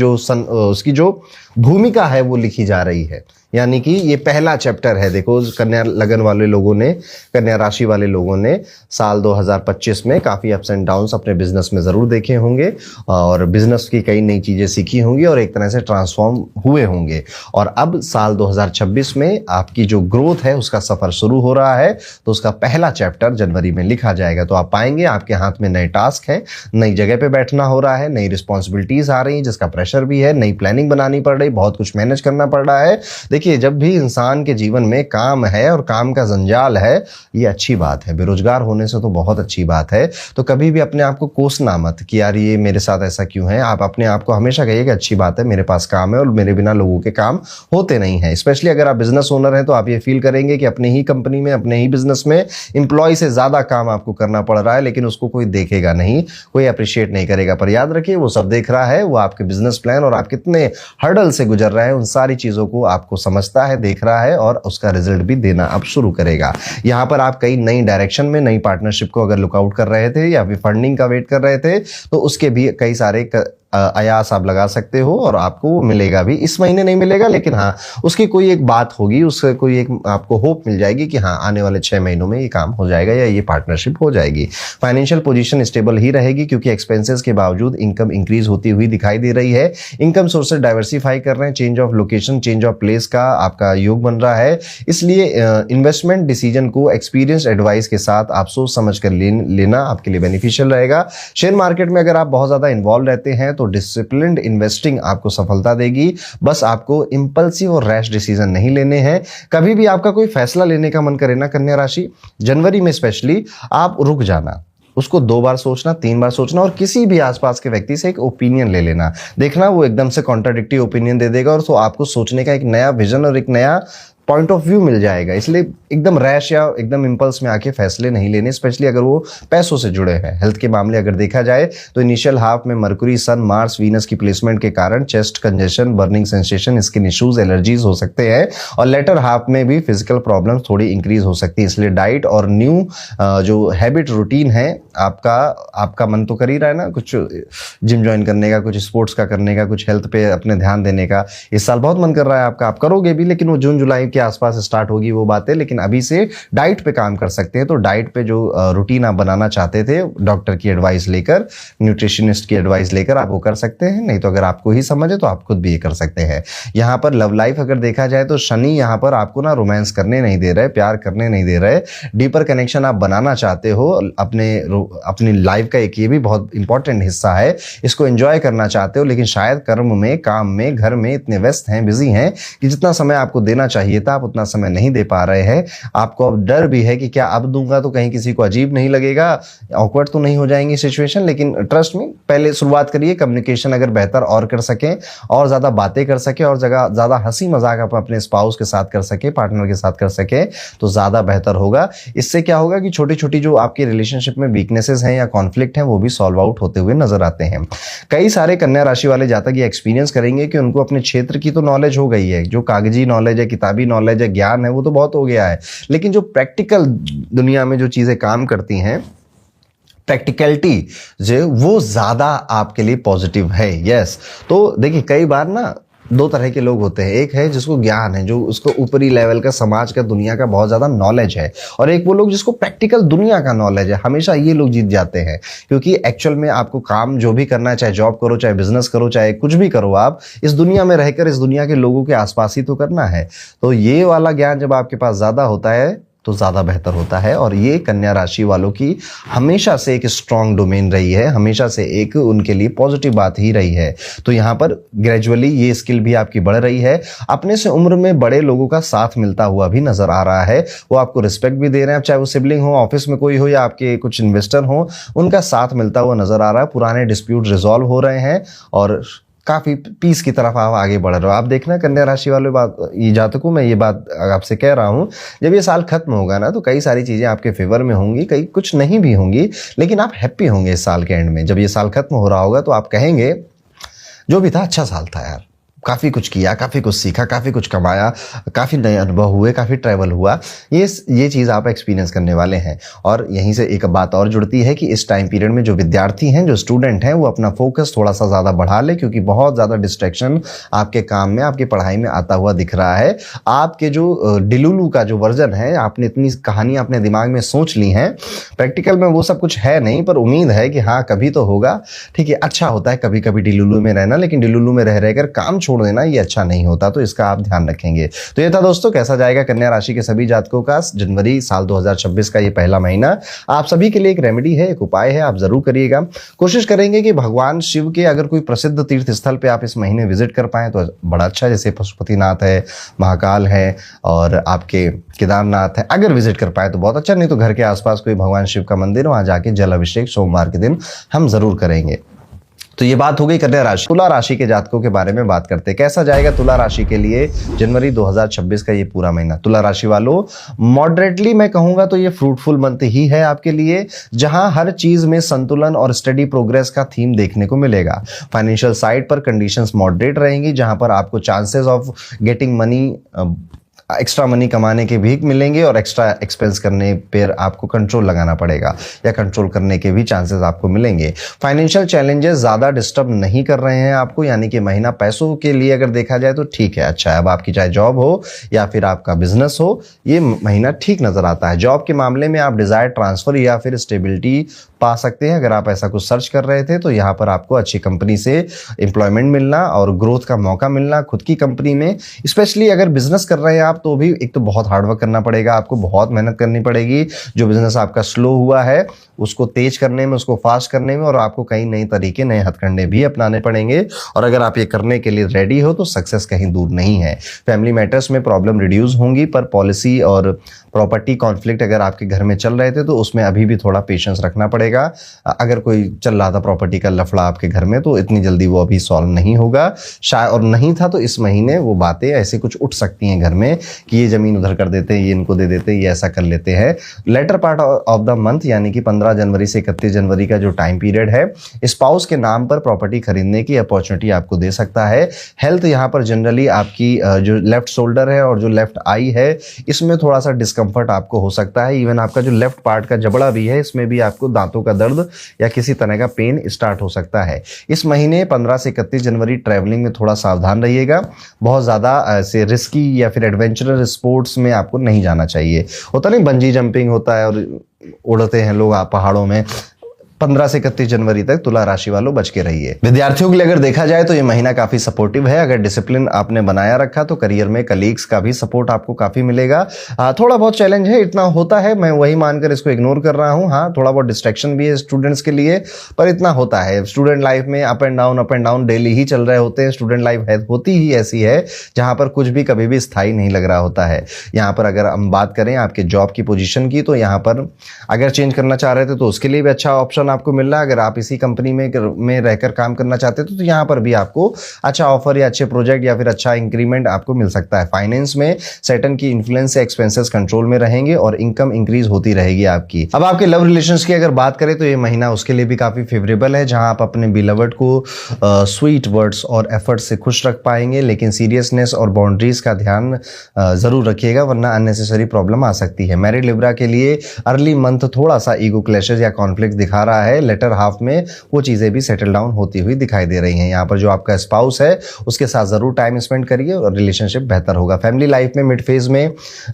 जो भूमिका है वो लिखी जा रही है। यानी कि ये पहला चैप्टर है। देखो कन्या लगन वाले लोगों ने, कन्या राशि वाले लोगों ने साल 2025 में काफी अप्स एंड डाउन्स अपने बिजनेस में जरूर देखे होंगे और बिजनेस की कई नई चीजें सीखी होंगी और एक तरह से ट्रांसफॉर्म हुए होंगे। और अब साल 2026 में आपकी जो ग्रोथ है उसका सफर शुरू हो रहा है, तो उसका पहला चैप्टर जनवरी में लिखा जाएगा। तो आप पाएंगे आपके हाथ में नए टास्क है, नई जगह पे बैठना हो रहा है, नई रिस्पॉन्सिबिलिटीज आ रही है जिसका प्रेशर भी है, नई प्लानिंग बनानी पड़ रही, बहुत कुछ मैनेज करना पड़ रहा है। देखिए जब भी इंसान के जीवन में काम है और काम का जंजाल है, ये अच्छी बात है। बेरोजगार होने से तो बहुत अच्छी बात है। तो कभी भी अपने आप को कोसना मत कि यार ये मेरे साथ ऐसा क्यों है। आप अपने आप को हमेशा कहिए कि अच्छी बात है, मेरे पास काम है और मेरे बिना लोगों के काम होते नहीं है। स्पेशली अगर आप बिजनेस ओनर हैं तो आप ये फील करेंगे कि अपने ही कंपनी में, अपने ही बिजनेस में इंप्लॉय से ज्यादा काम आपको करना पड़ रहा है, लेकिन उसको कोई देखेगा नहीं, कोई अप्रिशिएट नहीं करेगा। पर याद रखिए वो सब देख रहा है, वो आपके बिजनेस प्लान और आप कितने हर्डल से गुजर रहे हैं उन सारी चीजों को आपको समझता है, देख रहा है और उसका रिजल्ट भी देना अब शुरू करेगा। यहां पर आप कई नई डायरेक्शन में, नई पार्टनरशिप को अगर लुकआउट कर रहे थे या फिर फंडिंग का वेट कर रहे थे तो उसके भी कई सारे आयास आप लगा सकते हो और आपको मिलेगा भी। इस महीने नहीं मिलेगा, लेकिन हाँ उसकी कोई एक बात होगी, उससे कोई एक आपको होप मिल जाएगी कि हाँ आने वाले 6 महीनों में ये काम हो जाएगा या ये पार्टनरशिप हो जाएगी। फाइनेंशियल पोजीशन स्टेबल ही रहेगी क्योंकि एक्सपेंसेस के बावजूद इनकम इंक्रीज होती हुई दिखाई दे रही है। इनकम सोर्सेज डाइवर्सिफाई कर रहे हैं, change of location, change of place का आपका योग बन रहा है। इसलिए इन्वेस्टमेंट डिसीजन को एक्सपीरियंस एडवाइस के साथ आप सोच समझ कर लेना आपके लिए बेनिफिशियल रहेगा। शेयर मार्केट में अगर आप बहुत ज्यादा इन्वॉल्व रहते हैं तो डिसिप्लिन्ड इन्वेस्टिंग आपको सफलता देगी। बस आपको इंपल्सिव और रैश डिसीजन नहीं लेने हैं। कभी भी आपका कोई फैसला लेने का मन करे ना कन्या राशि, जनवरी में स्पेशली, आप रुक जाना, उसको 2 बार सोचना, 3 बार सोचना और किसी भी आसपास के व्यक्ति से एक ओपिनियन ले लेना। देखना वो एकदम से कॉन्ट्राडिक्टिव ओपिनियन दे देगा और तो आपको सोचने का एक नया विजन और एक नया पॉइंट ऑफ व्यू मिल जाएगा। इसलिए एकदम रैश या एकदम इंपल्स में आके फैसले नहीं लेने, स्पेशली अगर वो पैसों से जुड़े हैं। हेल्थ के मामले अगर देखा जाए तो इनिशियल हाफ में मरकुरी, सन, मार्स, वीनस की प्लेसमेंट के कारण chest congestion, burning sensation, skin issues, allergies हो सकते हैं और लेटर हाफ में भी फिजिकल प्रॉब्लम्स थोड़ी इंक्रीज हो सकती है। इसलिए डाइट और न्यू जो हैबिट रूटीन है आपका मन तो कर ही रहा है ना, कुछ जिम ज्वाइन करने का, कुछ स्पोर्ट्स का करने का, कुछ हेल्थ पे अपने ध्यान देने का, इस साल बहुत मन कर रहा है आपका, आप करोगे भी, लेकिन वो जून जुलाई के आसपास स्टार्ट होगी वो बातें। लेकिन अभी से डाइट पे काम कर सकते हैं। तो डाइट पे जो रूटीन आप बनाना चाहते थे, डॉक्टर की एडवाइस लेकर, न्यूट्रिशनिस्ट की एडवाइस लेकर आप वो कर सकते हैं। नहीं तो अगर आपको ही समझ है तो आप खुद भी ये कर सकते हैं। यहाँ पर लव लाइफ अगर देखा जाए तो शनि यहाँ पर आपको ना रोमांस करने नहीं दे रहे, प्यार करने नहीं दे रहे। डीपर कनेक्शन आप बनाना चाहते हो अपनी लाइफ का, एक ये भी बहुत इंपॉर्टेंट हिस्सा है, इसको एंजॉय करना चाहते हो, लेकिन शायद कर्म में, काम में, घर में इतने व्यस्त हैं, बिजी हैं कि जितना समय आपको देना चाहिए था आप उतना समय नहीं दे पा रहे हैं। आपको अब डर भी है कि क्या अब दूंगा तो कहीं किसी को अजीब नहीं लगेगा, ऑकवर्ड तो नहीं हो जाएंगी सिचुएशन। लेकिन ट्रस्ट में पहले शुरुआत करिए, कम्युनिकेशन अगर बेहतर और कर सकें और ज्यादा बातें कर सके और ज्यादा हंसी मजाक आप अपने स्पाउस के साथ कर सके, पार्टनर के साथ कर सके तो ज्यादा बेहतर होगा। इससे क्या होगा कि छोटी छोटी जो आपके रिलेशनशिप में वीकनेसेस हैं या कॉन्फ्लिक्ट हैं वो भी सॉल्व आउट होते हुए नजर आते हैं। कई सारे कन्या राशि वाले जातक ये एक्सपीरियंस करेंगे कि उनको अपने क्षेत्र की तो नॉलेज हो गई है, जो कागजी नॉलेज है, किताबी नॉलेज है, ज्ञान है, वो तो बहुत हो गया है, लेकिन जो प्रैक्टिकल दुनिया में जो चीजें काम करती हैं, प्रैक्टिकलिटी जो वो ज्यादा आपके लिए पॉजिटिव है। यस, तो देखिए कई बार ना 2 तरह के लोग होते हैं। एक है जिसको ज्ञान है, जो उसको ऊपरी लेवल का, समाज का, दुनिया का बहुत ज्यादा नॉलेज है, और एक वो लोग जिसको प्रैक्टिकल दुनिया का नॉलेज है। हमेशा ये लोग जीत जाते हैं, क्योंकि एक्चुअल में आपको काम जो भी करना है, चाहे जॉब करो, चाहे बिजनेस करो, चाहे कुछ भी करो, आप इस दुनिया में रहकर इस दुनिया के लोगों के आसपास ही तो करना है। तो ये वाला ज्ञान जब आपके पास ज्यादा होता है तो ज़्यादा बेहतर होता है। और ये कन्या राशि वालों की हमेशा से एक स्ट्रॉन्ग डोमेन रही है, हमेशा से एक उनके लिए पॉजिटिव बात ही रही है। तो यहाँ पर ग्रेजुअली ये स्किल भी आपकी बढ़ रही है। अपने से उम्र में बड़े लोगों का साथ मिलता हुआ भी नजर आ रहा है, वो आपको रिस्पेक्ट भी दे रहे हैं, चाहे वो सिबलिंग हो, ऑफिस में कोई हो या आपके कुछ इन्वेस्टर हो, उनका साथ मिलता हुआ नजर आ रहा है। पुराने डिस्प्यूट रिजॉल्व हो रहे हैं और काफी पीस की तरफ आप आगे बढ़ रहे हो। आप देखना कन्या राशि वाले ये जातकों में ये बात आपसे कह रहा हूं, जब ये साल खत्म होगा ना तो कई सारी चीजें आपके फेवर में होंगी, कई कुछ नहीं भी होंगी, लेकिन आप हैप्पी होंगे इस साल के एंड में। जब ये साल खत्म हो रहा होगा तो आप कहेंगे जो भी था अच्छा साल था यार, काफ़ी कुछ किया, काफ़ी कुछ सीखा, काफ़ी कुछ कमाया, काफ़ी नए अनुभव हुए, काफ़ी ट्रैवल हुआ। ये चीज़ आप एक्सपीरियंस करने वाले हैं। और यहीं से एक बात और जुड़ती है कि इस टाइम पीरियड में जो विद्यार्थी हैं, जो स्टूडेंट हैं, वो अपना फोकस थोड़ा सा ज़्यादा बढ़ा ले, क्योंकि बहुत ज़्यादा डिस्ट्रैक्शन आपके काम में, आपकी पढ़ाई में आता हुआ दिख रहा है। आपके जो डिलुलू का जो वर्जन है, आपने इतनी कहानियाँ अपने दिमाग में सोच ली हैं, प्रैक्टिकल में वो सब कुछ है नहीं, पर उम्मीद है कि हाँ कभी तो होगा। ठीक है, अच्छा होता है कभी कभी डिलुलू में रहना, लेकिन डिलुलू में रह रहकर काम छोड़ देना ये अच्छा नहीं होता, तो इसका आप ध्यान रखेंगे। तो ये था दोस्तों, कैसा जाएगा कन्या राशि के सभी जातकों का जनवरी साल 2026 का ये पहला महीना। आप सभी के लिए एक रेमेडी है, एक उपाय है, आप जरूर करिएगा। कोशिश करेंगे कि भगवान शिव के अगर कोई प्रसिद्ध तीर्थ स्थल पे आप इस महीने विजिट कर पाएं तो बड़ा अच्छा, जैसे पशुपतिनाथ है, महाकाल है और आपके केदारनाथ है। अगर विजिट कर पाए तो बहुत अच्छा, नहीं तो घर के आसपास कोई भगवान शिव का मंदिर, वहां जाके जल अभिषेक सोमवार के दिन हम जरूर करेंगे। तो ये बात हो गई कन्या राशि। तुला राशि के जातकों के बारे में बात करते हैं। कैसा जाएगा तुला राशि के लिए जनवरी 2026 का ये पूरा महीना। तुला राशि वालों, मॉडरेटली मैं कहूंगा तो ये फ्रूटफुल मंथ ही है आपके लिए, जहां हर चीज में संतुलन और स्टडी प्रोग्रेस का थीम देखने को मिलेगा। फाइनेंशियल साइड पर कंडीशंस मॉडरेट रहेंगी, जहां पर आपको chances of getting money, extra money कमाने के भी मिलेंगे और एक्स्ट्रा एक्सपेंस करने पर आपको कंट्रोल लगाना पड़ेगा या कंट्रोल करने के भी चांसेस आपको मिलेंगे। फाइनेंशियल चैलेंजेस ज़्यादा डिस्टर्ब नहीं कर रहे हैं आपको, यानी कि महीना पैसों के लिए अगर देखा जाए तो ठीक है, अच्छा है। अब आपकी चाहे जॉब हो या फिर आपका बिजनेस हो, ये महीना ठीक नजर आता है। जॉब के मामले में आप डिजायर ट्रांसफर या फिर स्टेबिलिटी पा सकते हैं। अगर आप ऐसा कुछ सर्च कर रहे थे तो यहाँ पर आपको अच्छी कंपनी से एम्प्लॉयमेंट मिलना और ग्रोथ का मौका मिलना खुद की कंपनी में। स्पेशली अगर बिजनेस कर रहे हैं आप तो भी एक तो बहुत हार्डवर्क करना पड़ेगा, आपको बहुत मेहनत करनी पड़ेगी। जो बिजनेस आपका स्लो हुआ है उसको तेज करने में, उसको फास्ट करने में, और आपको कई नए तरीके, नए हथकंडे भी अपनाने पड़ेंगे। और अगर आप ये करने के लिए रेडी हो तो सक्सेस कहीं दूर नहीं है। फैमिली मैटर्स में प्रॉब्लम रिड्यूस होंगी, पर पॉलिसी और प्रॉपर्टी कॉन्फ्लिक्ट अगर आपके घर में चल रहे थे तो उसमें अभी भी थोड़ा पेशेंस रखना पड़ेगा। अगर कोई चल रहा था प्रॉपर्टी का लफड़ा आपके घर में तो इतनी जल्दी वो अभी सॉल्व नहीं होगा शायद, और नहीं था तो इस महीने वो बातें ऐसे कुछ उठ सकती हैं घर में कि ये जमीन उधर कर देते हैं, ये इनको दे देते हैं, ये ऐसा कर लेते हैं। Later part of the month यानी कि 15 जनवरी से 31 जनवरी का जो टाइम पीरियड है, स्पाउस के नाम पर प्रॉपर्टी खरीदने की अपॉर्चुनिटी आपको दे सकता है। हेल्थ यहाँ पर जनरली आपकी जो लेफ्ट शोल्डर है और जो लेफ्ट आई है इसमें थोड़ा सा डिस्कम्फर्ट आपको हो सकता है। इवन आपका जो लेफ्ट पार्ट का जबड़ा भी है इसमें भी आपको दांतों का दर्द या किसी तरह का पेन स्टार्ट हो सकता है। इस महीने 15 से 31 जनवरी ट्रैवलिंग में थोड़ा सावधान रहिएगा। बहुत ज़्यादा ऐसे रिस्की या फिर एडवेंचरस स्पोर्ट्स में आपको नहीं जाना चाहिए। होता नहीं बंजी जंपिंग होता है और उड़ते हैं लोग आप पहाड़ों में। 15 से 31 जनवरी तक तुला राशि वालों बच के रहिए। विद्यार्थियों के लिए अगर देखा जाए तो ये महीना काफी सपोर्टिव है। अगर डिसिप्लिन आपने बनाया रखा तो करियर में कलीग्स का भी सपोर्ट आपको काफी मिलेगा। थोड़ा बहुत चैलेंज है, इतना होता है, मैं वही मानकर इसको इग्नोर कर रहा हूँ। हाँ, थोड़ा बहुत डिस्ट्रैक्शन भी है स्टूडेंट्स के लिए, पर इतना होता है। स्टूडेंट लाइफ में अप एंड डाउन डेली ही चल रहे होते हैं। स्टूडेंट लाइफ होती ही ऐसी है जहां पर कुछ भी कभी भी स्थायी नहीं लग रहा होता है। यहाँ पर अगर हम बात करें आपके जॉब की पोजीशन की तो यहाँ पर अगर चेंज करना चाह रहे थे तो उसके लिए भी अच्छा ऑप्शन आपको मिल रहा है। अगर आप इसी कंपनी में रहकर काम करना चाहते थे तो यहाँ पर भी आपको अच्छा ऑफर या अच्छे प्रोजेक्ट या फिर अच्छा इंक्रीमेंट आपको मिल सकता है। फाइनेंस में सैटर्न की इन्फ्लुएंस से एक्सपेंसेस कंट्रोल में रहेंगे और इनकम इंक्रीज होती रहेगी आपकी। अब आपके लव रिलेशंस की अगर बात करें तो ये महीना उसके लिए भी काफी फेवरेबल है, जहां आप अपने बिलवर्ड को स्वीट वर्ड्स और एफर्ट से खुश रख पाएंगे, लेकिन सीरियसनेस और बाउंड्रीज का ध्यान जरूर रखिएगा वरना अननेसेसरी प्रॉब्लम आ सकती है। मैरिड लिब्रा के लिए अर्ली मंथ थोड़ा सा ईगो क्लैशेस या कॉन्फ्लिक्ट दिखा रहा है। लेटर हाफ में वो चीजें भी सेटल डाउन होती हुई दिखाई दे रही हैं। यहाँ पर जो आपका स्पाउस है उसके साथ जरूर टाइम स्पेंड करिए और रिलेशनशिप बेहतर होगा। फैमिली लाइफ में मिड फेज में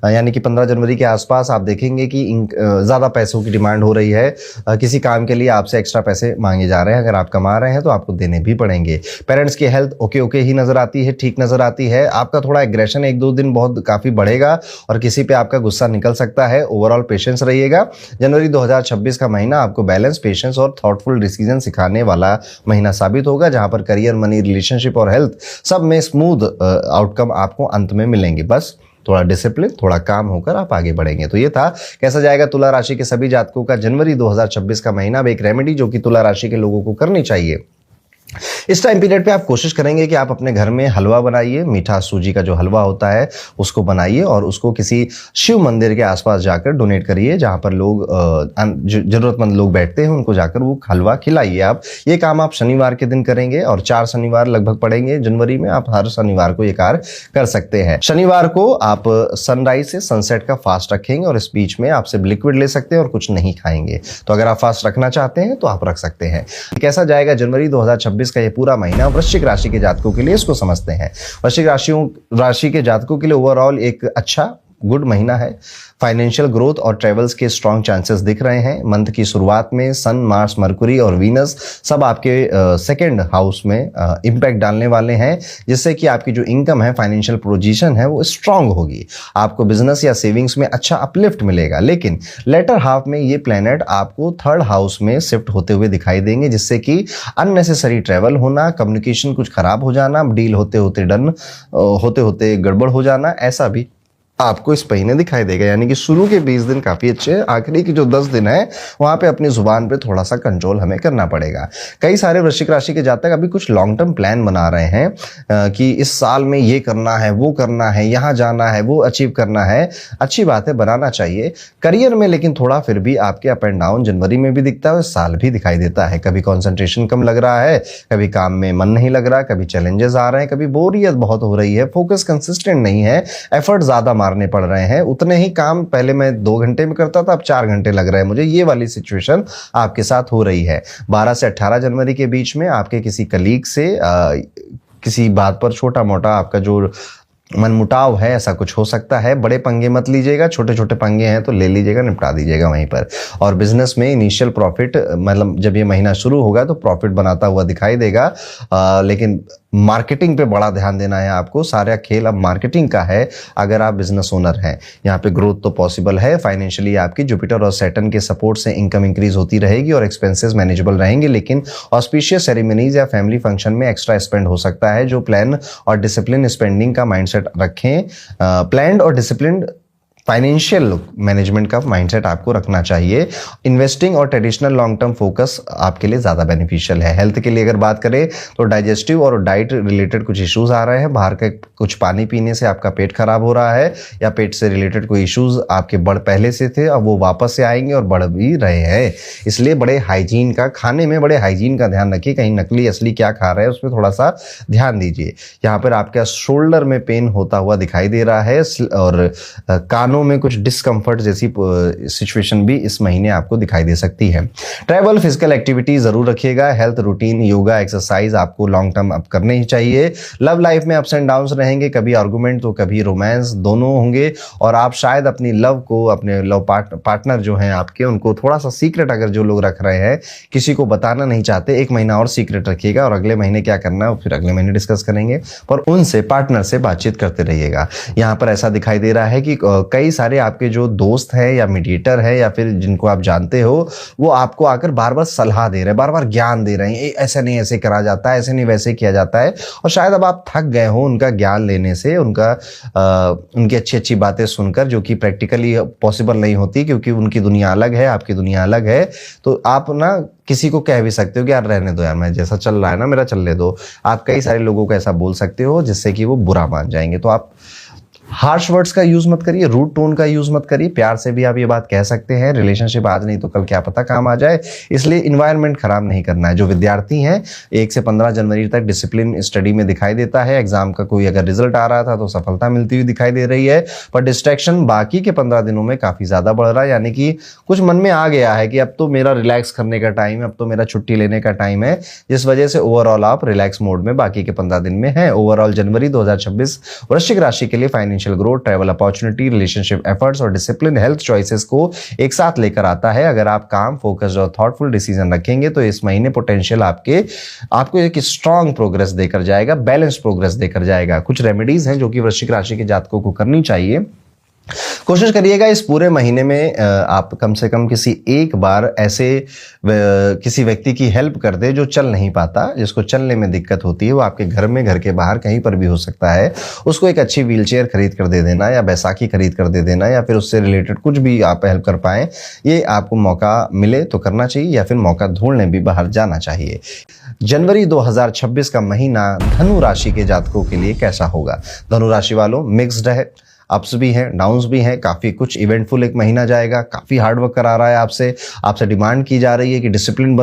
यानी कि 15 जनवरी के आसपास आप देखेंगे कि ज्यादा पैसों की डिमांड हो रही है। किसी काम के लिए आपसे एक्स्ट्रा पैसे मांगे जा रहे हैं। अगर आप कमा रहे हैं तो आपको देने भी पड़ेंगे। पेरेंट्स की हेल्थ ओके ही नजर आती है, ठीक नजर आती है। आपका थोड़ा एग्रेशन 1-2 दिन बहुत काफी बढ़ेगा और किसी पे आपका गुस्सा निकल सकता है। ओवरऑल पेशेंस रहिएगा। जनवरी 2026 का महीना आपको बैलेंस, पेशेंस और थॉटफुल डिसीजन सिखाने वाला महीना साबित होगा, जहां पर करियर, मनी, रिलेशनशिप और हेल्थ सब में स्मूथ आउटकम आपको अंत में मिलेंगे। बस थोड़ा डिसिप्लिन, थोड़ा काम होकर आप आगे बढ़ेंगे। तो ये था कैसा जाएगा तुला राशि के सभी जातकों का जनवरी 2026 का महीना। अब एक रेमेडी जो कि तुला राशि के लोगों को करनी चाहिए। इस टाइम पीरियड पे आप कोशिश करेंगे कि आप अपने घर में हलवा बनाइए। मीठा सूजी का जो हलवा होता है उसको बनाइए और उसको किसी शिव मंदिर के आसपास जाकर डोनेट करिए, जहां पर लोग जरूरतमंद लोग बैठते हैं उनको जाकर वो हलवा खिलाइए। आप ये काम आप शनिवार के दिन करेंगे और 4 शनिवार लगभग पड़ेंगे जनवरी में। आप हर शनिवार को ये कार्य कर सकते हैं। शनिवार को आप सनराइज से सनसेट का फास्ट रखेंगे और इस बीच में आप सिर्फ लिक्विड ले सकते हैं और कुछ नहीं खाएंगे। तो अगर आप फास्ट रखना चाहते हैं तो आप रख सकते हैं। कैसा जाएगा जनवरी 2026 का ये पूरा महीना वृश्चिक राशि के जातकों के लिए, इसको समझते हैं। वृश्चिक राशि के जातकों के लिए ओवरऑल एक अच्छा गुड महीना है। फाइनेंशियल ग्रोथ और ट्रेवल्स के स्ट्रॉन्ग चांसेस दिख रहे हैं। मंथ की शुरुआत में सन, मार्स, मरकुरी और वीनस सब आपके सेकंड हाउस में इंपैक्ट डालने वाले हैं, जिससे कि आपकी जो इनकम है, फाइनेंशियल पोजीशन है, वो स्ट्रांग होगी। आपको बिजनेस या सेविंग्स में अच्छा अपलिफ्ट मिलेगा। लेकिन लेटर हाफ में ये प्लैनेट आपको थर्ड हाउस में शिफ्ट होते हुए दिखाई देंगे, जिससे कि अननेसेसरी ट्रेवल होना, कम्युनिकेशन कुछ खराब हो जाना, डील होते होते गड़बड़ हो जाना, ऐसा भी आपको इस महीने दिखाई देगा। यानी कि शुरू के 20 दिन काफी अच्छे हैं, आखिरी के जो 10 दिन है वहां पे अपनी जुबान पे थोड़ा सा कंट्रोल हमें करना पड़ेगा। कई सारे वृश्चिक राशि के जातक अभी कुछ लॉन्ग टर्म प्लान बना रहे हैं कि इस साल में ये करना है, वो करना है, यहाँ जाना है, वो अचीव करना है। अच्छी बात है, बनाना चाहिए। करियर में लेकिन थोड़ा फिर भी आपके अप एंड डाउन जनवरी में भी दिखता है, साल भी दिखाई देता है। कभी कॉन्सेंट्रेशन कम लग रहा है, कभी काम में मन नहीं लग रहा, कभी चैलेंजेस आ रहे हैं, कभी बोरियत बहुत हो रही है, फोकस कंसिस्टेंट नहीं है, एफर्ट ज्यादा मारने पड़ रहे हैं। उतने ही काम पहले मैं 2 घंटे में करता था, अब 4 घंटे लग रहा है मुझे। ये वाली सिचुएशन आपके साथ हो रही है। 12 से 18 जनवरी के बीच में आपके किसी कलीग से किसी बात पर छोटा मोटा आपका जो मनमुटाव है, ऐसा कुछ हो सकता है। बड़े पंगे मत लीजिएगा, छोटे छोटे पंगे हैं तो ले लीजिएगा, निपटा दीजिएगा वहीं पर। और बिजनेस में इनिशियल प्रॉफिट, मतलब जब ये महीना शुरू होगा तो प्रॉफिट बनाता हुआ दिखाई देगा, लेकिन मार्केटिंग पे बड़ा ध्यान देना है आपको। सारा खेल अब मार्केटिंग का है अगर आप बिजनेस ओनर हैं। यहाँ पे ग्रोथ तो पॉसिबल है। फाइनेंशियली आपकी जुपिटर और सैटर्न के सपोर्ट से इनकम इंक्रीज होती रहेगी और एक्सपेंसेस मैनेजेबल रहेंगे, लेकिन ऑस्पिशियस सेरेमनीज या फैमिली फंक्शन में एक्स्ट्रा स्पेंड हो सकता है। जो प्लान और डिसिप्लिन स्पेंडिंग का माइंडसेट रखें, प्लान्ड और डिसिप्लिन फाइनेंशियल मैनेजमेंट का माइंडसेट आपको रखना चाहिए। इन्वेस्टिंग और ट्रेडिशनल लॉन्ग टर्म फोकस आपके लिए ज़्यादा बेनिफिशियल है। हेल्थ के लिए अगर बात करें तो डाइजेस्टिव और डाइट रिलेटेड कुछ इश्यूज आ रहे हैं। बाहर के कुछ पानी पीने से आपका पेट खराब हो रहा है, या पेट से रिलेटेड कोई इश्यूज आपके बढ़ पहले से थे, अब वो वापस से आएंगे और बढ़ भी रहे हैं। इसलिए बड़े हाइजीन का, खाने में बड़े हाइजीन का ध्यान रखिए। कहीं नकली असली क्या खा रहे हैं उसमें थोड़ा सा ध्यान दीजिए। यहाँ पर आपका शोल्डर में पेन होता हुआ दिखाई दे रहा है और कानों में कुछ डिस्कंफर्ट जैसी सिचुएशन भी इस महीने आपको दिखाई दे सकती है। ट्रैवल, फिजिकल एक्टिविटी जरूर रखिएगा। हेल्थ रूटीन, योगा, एक्सरसाइज आपको लॉन्ग टर्म अप करने ही चाहिए। लव लाइफ में अप्स एंड डाउन्स रहेंगे, कभी आर्गुमेंट तो कभी रोमांस, दोनों होंगे। और आप शायद अपनी लव को, अपने लव पार्टनर जो हैं आपके, उनको थोड़ा सा सीक्रेट अगर जो लोग रख रहे हैं, किसी को बताना नहीं चाहते, एक महीना और सीक्रेट रखिएगा और अगले महीने क्या करना है फिर अगले महीने डिस्कस करेंगे। पर उनसे, पार्टनर से बातचीत करते रहिएगा। यहाँ पर ऐसा दिखाई दे रहा है कि कई सारे आपके जो दोस्त हैं या मीडिएटर है या फिर जिनको आप जानते हो, वो आपको आकर बार बार सलाह दे रहे हैं, बार बार ज्ञान दे रहे हैं, ऐसे नहीं ऐसे करा जाता है, ऐसे नहीं वैसे किया जाता है। और शायद अब आप थक गए हो उनका ज्ञान लेने से, उनकी अच्छी अच्छी बातें सुनकर, जो कि प्रैक्टिकली पॉसिबल नहीं होती, क्योंकि उनकी दुनिया अलग है, आपकी दुनिया अलग है। तो आप ना किसी को कह भी सकते हो कि यार रहने दो यार, मैं जैसा चल रहा है ना मेरा चलने दो। आप कई सारे लोगों को ऐसा बोल सकते हो जिससे कि वो बुरा मान जाएंगे। तो आप हार्श वर्ड्स का यूज मत करिए, रूड टोन का यूज मत करिए। प्यार से भी आप ये बात कह सकते हैं। रिलेशनशिप आज नहीं तो कल क्या पता काम आ जाए, इसलिए इन्वायरमेंट खराब नहीं करना है। जो विद्यार्थी हैं, 1 से 15 जनवरी तक डिसिप्लिन स्टडी में दिखाई देता है। एग्जाम का कोई अगर रिजल्ट आ रहा था तो सफलता मिलती हुई दिखाई दे रही है, पर डिस्ट्रैक्शन बाकी के 15 दिनों में काफी ज्यादा बढ़ रहा है। यानी कि कुछ मन में आ गया है कि अब तो मेरा रिलैक्स करने का टाइम है, अब तो मेरा छुट्टी लेने का टाइम है, जिस वजह से ओवरऑल आप रिलैक्स मोड में बाकी के 15 दिन में हैं। ओवरऑल जनवरी 2026 वृश्चिक राशि के लिए financial growth, travel opportunity, relationship efforts और डिसिप्लिन हेल्थ चॉइसेस को एक साथ लेकर आता है। अगर आप काम, फोकस्ड और थॉटफुल डिसीजन रखेंगे तो इस महीने पोटेंशियल आपको एक स्ट्रांग प्रोग्रेस देकर जाएगा, बैलेंस प्रोग्रेस देकर जाएगा। कुछ रेमेडीज हैं जो कि वृश्चिक राशि के जातकों को करनी चाहिए। कोशिश करिएगा इस पूरे महीने में आप कम से कम किसी एक बार ऐसे किसी व्यक्ति की हेल्प कर दे जो चल नहीं पाता, जिसको चलने में दिक्कत होती है। वो आपके घर में, घर के बाहर कहीं पर भी हो सकता है। उसको एक अच्छी व्हीलचेयर खरीद कर दे देना, या बैसाखी खरीद कर दे देना, या फिर उससे रिलेटेड कुछ भी आप हेल्प कर पाएं। ये आपको मौका मिले तो करना चाहिए, या फिर मौका ढूंढने भी बाहर जाना चाहिए। जनवरी 2026 का महीना धनु राशि के जातकों के लिए कैसा होगा? धनु राशि वालों, मिक्स्ड है, अप्स भी हैं, डाउन्स भी हैं। काफ़ी कुछ इवेंटफुल एक महीना जाएगा। काफ़ी हार्डवर्क करा रहा है आपसे डिमांड की जा रही है कि डिसिप्लिन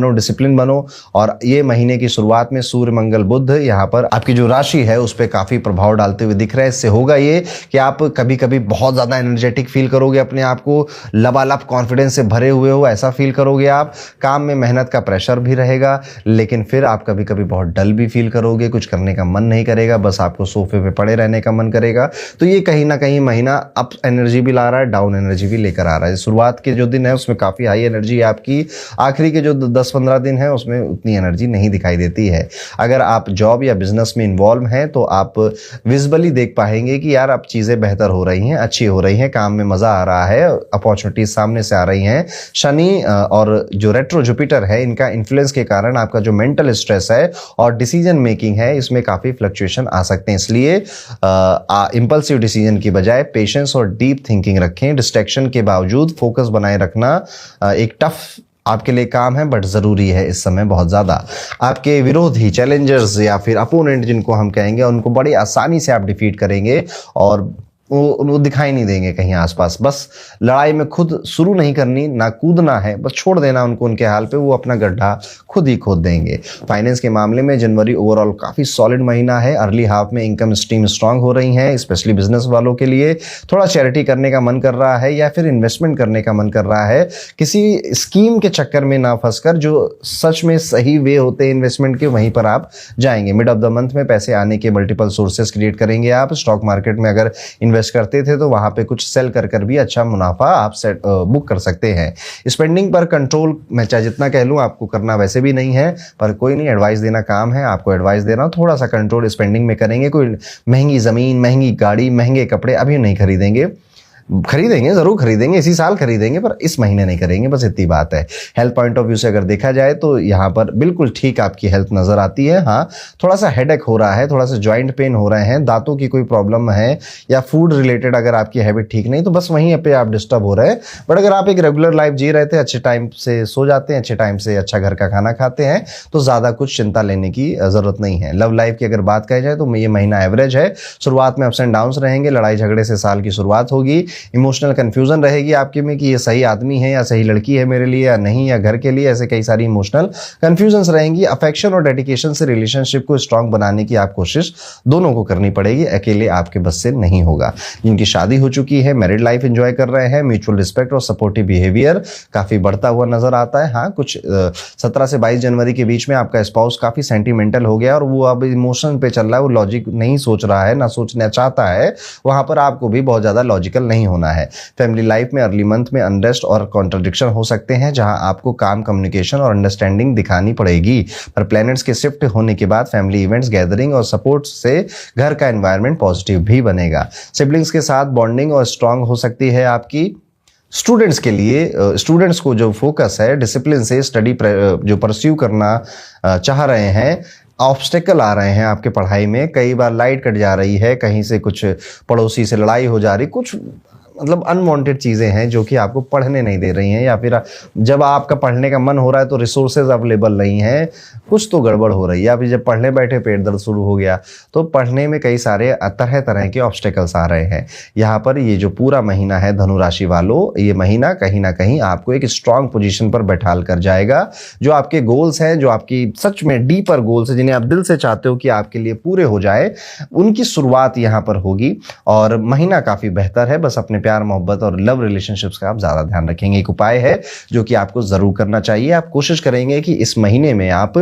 बनो। और ये महीने की शुरुआत में सूर्य, मंगल, बुध यहाँ पर आपकी जो राशि है उस पर काफ़ी प्रभाव डालते हुए दिख रहे हैं। इससे होगा ये कि आप कभी कभी बहुत ज़्यादा एनर्जेटिक फील करोगे, अपने आप को लबालब कॉन्फिडेंस से भरे हुए हो ऐसा फील करोगे आप। काम में मेहनत का प्रेशर भी रहेगा, लेकिन फिर आप कभी कभी बहुत डल भी फील करोगे, कुछ करने का मन नहीं करेगा, बस आपको सोफे पे पड़े रहने का मन करेगा। तो ये कहीं ना कहीं महीना अप एनर्जी भी ला रहा है, डाउन एनर्जी भी लेकर आ रहा है। शुरुआत के जो दिन है उसमें काफी हाई एनर्जी है आपकी, आखिरी के जो 10-15 दिन है उसमें उतनी एनर्जी नहीं दिखाई देती है। अगर आप जॉब या बिजनेस में इन्वॉल्व हैं तो आप विजुअली देख पाएंगे कि यार अब चीजें बेहतर हो रही हैं, अच्छी हो रही हैं, काम में मजा आ रहा है, अपॉर्चुनिटीज सामने से आ रही हैं। शनि और जो रेट्रो जुपिटर है, इनका इन्फ्लुएंस के कारण आपका जो मेंटल स्ट्रेस है और डिसीजन मेकिंग है, इसमें काफी फ्लक्चुएशन आ सकते हैं। इसलिए इंपल्सिव डिसीजन की बजाय पेशेंस और डीप थिंकिंग रखें। डिस्ट्रैक्शन के बावजूद फोकस बनाए रखना एक टफ आपके लिए काम है, बट जरूरी है इस समय बहुत ज्यादा। आपके विरोधी, चैलेंजर्स या फिर अपोनेंट जिनको हम कहेंगे, उनको बड़ी आसानी से आप डिफीट करेंगे और वो दिखाई नहीं देंगे कहीं आसपास। बस लड़ाई में खुद शुरू नहीं करनी, ना कूदना है, बस छोड़ देना उनको उनके हाल पे, वो अपना गड्ढा खुद ही खोद देंगे। फाइनेंस के मामले में जनवरी ओवरऑल काफी सॉलिड महीना है। अर्ली हाफ में इनकम स्ट्रीम स्ट्रांग हो रही है, स्पेशली बिजनेस वालों के लिए। थोड़ा चैरिटी करने का मन कर रहा है या फिर इन्वेस्टमेंट करने का मन कर रहा है, किसी स्कीम के चक्कर में ना फंसकर जो सच में सही वे होते हैं इन्वेस्टमेंट के, वहीं पर आप जाएंगे। मिड ऑफ द मंथ में पैसे आने के मल्टीपल सोर्सेस क्रिएट करेंगे आप। स्टॉक मार्केट में अगर इन्वेस्ट करते थे तो वहां पे कुछ सेल कर भी अच्छा मुनाफा आप बुक कर सकते हैं। स्पेंडिंग पर कंट्रोल मैं चाहे जितना कह लूं, आपको करना वैसे भी नहीं है, पर कोई नहीं, एडवाइस देना काम है, आपको एडवाइस दे रहा हूं। थोड़ा सा कंट्रोल स्पेंडिंग में करेंगे। कोई महंगी जमीन, महंगी गाड़ी, महंगे कपड़े अभी नहीं खरीदेंगे जरूर खरीदेंगे, इसी साल खरीदेंगे, पर इस महीने नहीं करेंगे, बस इतनी बात है। हेल्थ पॉइंट ऑफ व्यू से अगर देखा जाए तो यहाँ पर बिल्कुल ठीक आपकी हेल्थ नजर आती है। हाँ, थोड़ा सा हेडेक हो रहा है, थोड़ा सा जॉइंट पेन हो रहे हैं, दांतों की कोई प्रॉब्लम है या फूड रिलेटेड अगर आपकी हैबिट ठीक नहीं, तो बस वहीं पे आप डिस्टर्ब हो रहे हैं। बट अगर आप एक रेगुलर लाइफ जी रहे थे, अच्छे टाइम से सो जाते हैं, अच्छे टाइम से अच्छा घर का खाना खाते हैं, तो ज्यादा कुछ चिंता लेने की जरूरत नहीं है। लव लाइफ की अगर बात कही जाए तो ये महीना एवरेज है। शुरुआत में अप्स एंड डाउन्स रहेंगे, लड़ाई झगड़े से साल की शुरुआत होगी। इमोशनल कंफ्यूजन रहेगी आपके में कि ये सही आदमी है या सही लड़की है मेरे लिए या नहीं, या घर के लिए, ऐसे कई सारी इमोशनल कंफ्यूजन्स रहेंगी। अफेक्शन और डेडिकेशन से रिलेशनशिप को स्ट्रांग बनाने की आप कोशिश दोनों को करनी पड़ेगी, अकेले आपके बस से नहीं होगा। जिनकी शादी हो चुकी है, मैरिड लाइफ एंजॉय कर रहे हैं, म्यूचुअल रिस्पेक्ट और सपोर्टिव बिहेवियर काफी बढ़ता हुआ नजर आता है। हाँ, कुछ 17 से 22 जनवरी के बीच में आपका स्पाउस काफी सेंटिमेंटल हो गया और वो अब इमोशन पे चल रहा है, वो लॉजिक नहीं सोच रहा है, ना सोचना चाहता है। वहां पर आपको भी बहुत ज्यादा लॉजिकल नहीं होना है। फैमिली लाइफ में अर्ली मंथ में अनरेस्ट और कॉन्ट्रडिक्शन हो सकते हैं, जहां आपको काम, कम्युनिकेशन और अंडरस्टैंडिंग दिखानी पड़ेगी। पर प्लैनेट्स के शिफ्ट होने के बाद फैमिली इवेंट्स, गैदरिंग और सपोर्ट से घर का एनवायरनमेंट पॉजिटिव भी बनेगा। सिबलिंग्स के साथ बॉन्डिंग और स्ट्रांग हो सकती है आपकी। स्टूडेंट्स के लिए, स्टूडेंट्स को जो फोकस है डिसिप्लिन से स्टडी जो परस्यू करना चाह रहे हैं, ऑब्स्टेकल आ रहे हैं आपके पढ़ाई में, कई बार लाइट कट जा रही है, कहीं से कुछ पड़ोसी से लड़ाई हो जा रही, कुछ मतलब अनवांटेड चीजें हैं जो कि आपको पढ़ने नहीं दे रही हैं, या फिर जब आपका पढ़ने का मन हो रहा है तो रिसोर्सेज अवेलेबल नहीं है, कुछ तो गड़बड़ हो रही है। या फिर जब पढ़ने बैठे पेट दर्द शुरू हो गया, तो पढ़ने में कई सारे तरह तरह के ऑब्स्टेकल्स आ रहे हैं। यहाँ पर ये जो पूरा महीना है धनु राशि वालों, ये महीना कहीं ना कहीं आपको एक स्ट्रांग पोजीशन पर बैठाल कर जाएगा। जो आपके गोल्स हैं, जो आपकी सच में डीपर गोल्स हैं, जिन्हें आप दिल से चाहते हो कि आपके लिए पूरे हो जाए, उनकी शुरुआत यहाँ पर होगी। और महीना काफी बेहतर है, बस अपने प्यार, मोहब्बत और लव रिलेशनशिप्स का आप ज्यादा ध्यान रखेंगे। एक उपाय है जो कि आपको जरूर करना चाहिए। आप कोशिश करेंगे कि इस महीने में आप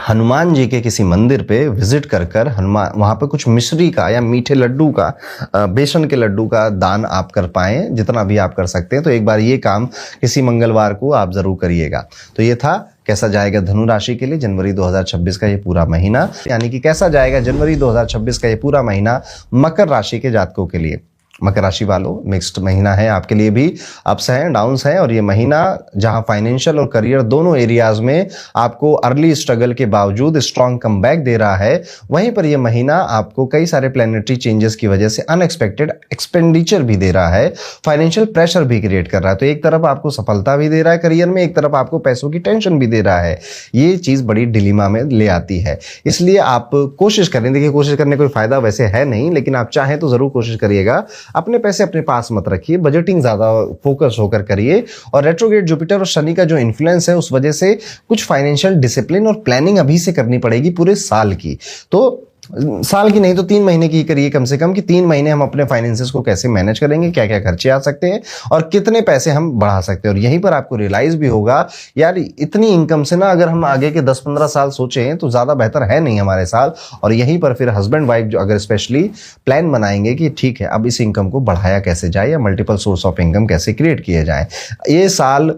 हनुमान जी के किसी मंदिर पे विजिट कर हनुमान, वहां पे कुछ मिश्री का या मीठे लड्डू का, बेसन के लड्डू का दान आप कर पाएं, जितना भी आप कर सकते हैं। तो एक बार ये काम किसी मंगलवार को आप जरूर करिएगा। तो ये था कैसा जाएगा धनु राशि के लिए जनवरी 2026 का ये पूरा महीना, यानी कि कैसा जाएगा जनवरी 2026 का ये पूरा महीना मकर राशि के जातकों के लिए। मकर राशि वालों, मिक्स्ड महीना है आपके लिए भी, अप्स हैं, डाउन्स हैं। और ये महीना जहां फाइनेंशियल और करियर दोनों एरियाज में आपको अर्ली स्ट्रगल के बावजूद स्ट्रांग कमबैक दे रहा है, वहीं पर यह महीना आपको कई सारे प्लैनेटरी चेंजेस की वजह से अनएक्सपेक्टेड एक्सपेंडिचर भी दे रहा है, फाइनेंशियल प्रेशर भी क्रिएट कर रहा है। तो एक तरफ आपको सफलता भी दे रहा है करियर में, एक तरफ आपको पैसों की टेंशन भी दे रहा है। ये चीज बड़ी डिलीमा में ले आती है। इसलिए आप कोशिश करें, देखिए कोशिश करने कोई फायदा वैसे है नहीं, लेकिन आप चाहें तो जरूर कोशिश करिएगा। अपने पैसे अपने पास मत रखिए, बजटिंग ज्यादा फोकस होकर करिए। और रेट्रोग्रेड जुपिटर और शनि का जो इन्फ्लुएंस है, उस वजह से कुछ फाइनेंशियल डिसिप्लिन और प्लानिंग अभी से करनी पड़ेगी पूरे साल की। तो साल की नहीं तो 3 महीने की करिए कम से कम, कि 3 महीने हम अपने फाइनेंसेस को कैसे मैनेज करेंगे, क्या क्या खर्चे आ सकते हैं और कितने पैसे हम बढ़ा सकते हैं। और यहीं पर आपको रियलाइज भी होगा, यार इतनी इनकम से ना अगर हम आगे के 10-15 साल सोचें तो ज्यादा बेहतर है नहीं हमारे साल। और यहीं पर फिर हस्बैंड वाइफ जो अगर स्पेशली प्लान बनाएंगे कि ठीक है अब इस इनकम को बढ़ाया कैसे जाए या मल्टीपल सोर्स ऑफ इनकम कैसे क्रिएट किए जाए। ये साल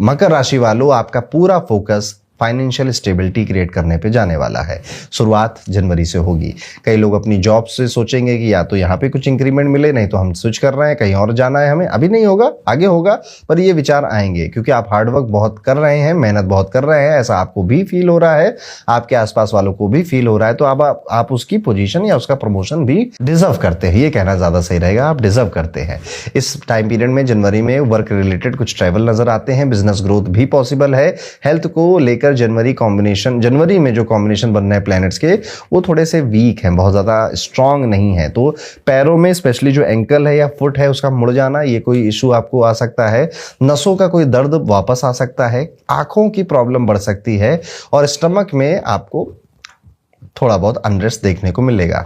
मकर राशि वालों आपका पूरा फोकस फाइनेंशियल स्टेबिलिटी क्रिएट करने पे जाने वाला है। शुरुआत जनवरी से होगी। कई लोग अपनी जॉब से सोचेंगे कि या तो यहाँ पे कुछ इंक्रीमेंट मिले, नहीं तो हम स्विच कर रहे हैं, कहीं और जाना है हमें। अभी नहीं होगा, आगे होगा, पर ये विचार आएंगे क्योंकि आप हार्डवर्क बहुत कर रहे हैं, मेहनत बहुत कर रहे हैं, ऐसा आपको भी फील हो रहा है, आपके आसपास वालों को भी फील हो रहा है। तो अब आप उसकी पोजीशन या उसका प्रमोशन भी डिजर्व करते हैं, ये कहना ज्यादा सही रहेगा, आप डिजर्व करते हैं। इस टाइम पीरियड में जनवरी में वर्क रिलेटेड कुछ ट्रैवल नजर आते हैं, बिजनेस ग्रोथ भी पॉसिबल है। हेल्थ को लेकर जनवरी में जो कॉम्बिनेशन बन रहे हैं प्लैनेट्स के, वो थोड़े से वीक हैं, बहुत ज़्यादा स्ट्रांग नहीं है। तो पैरों में स्पेशली जो एंकल है या फुट है उसका मुड़ जाना, ये कोई इशू आपको आ सकता है। नसों का कोई दर्द वापस आ सकता है, आंखों की प्रॉब्लम बढ़ सकती है और स्टमक में आपको थोड़ा बहुत अनरेस्ट देखने को मिलेगा।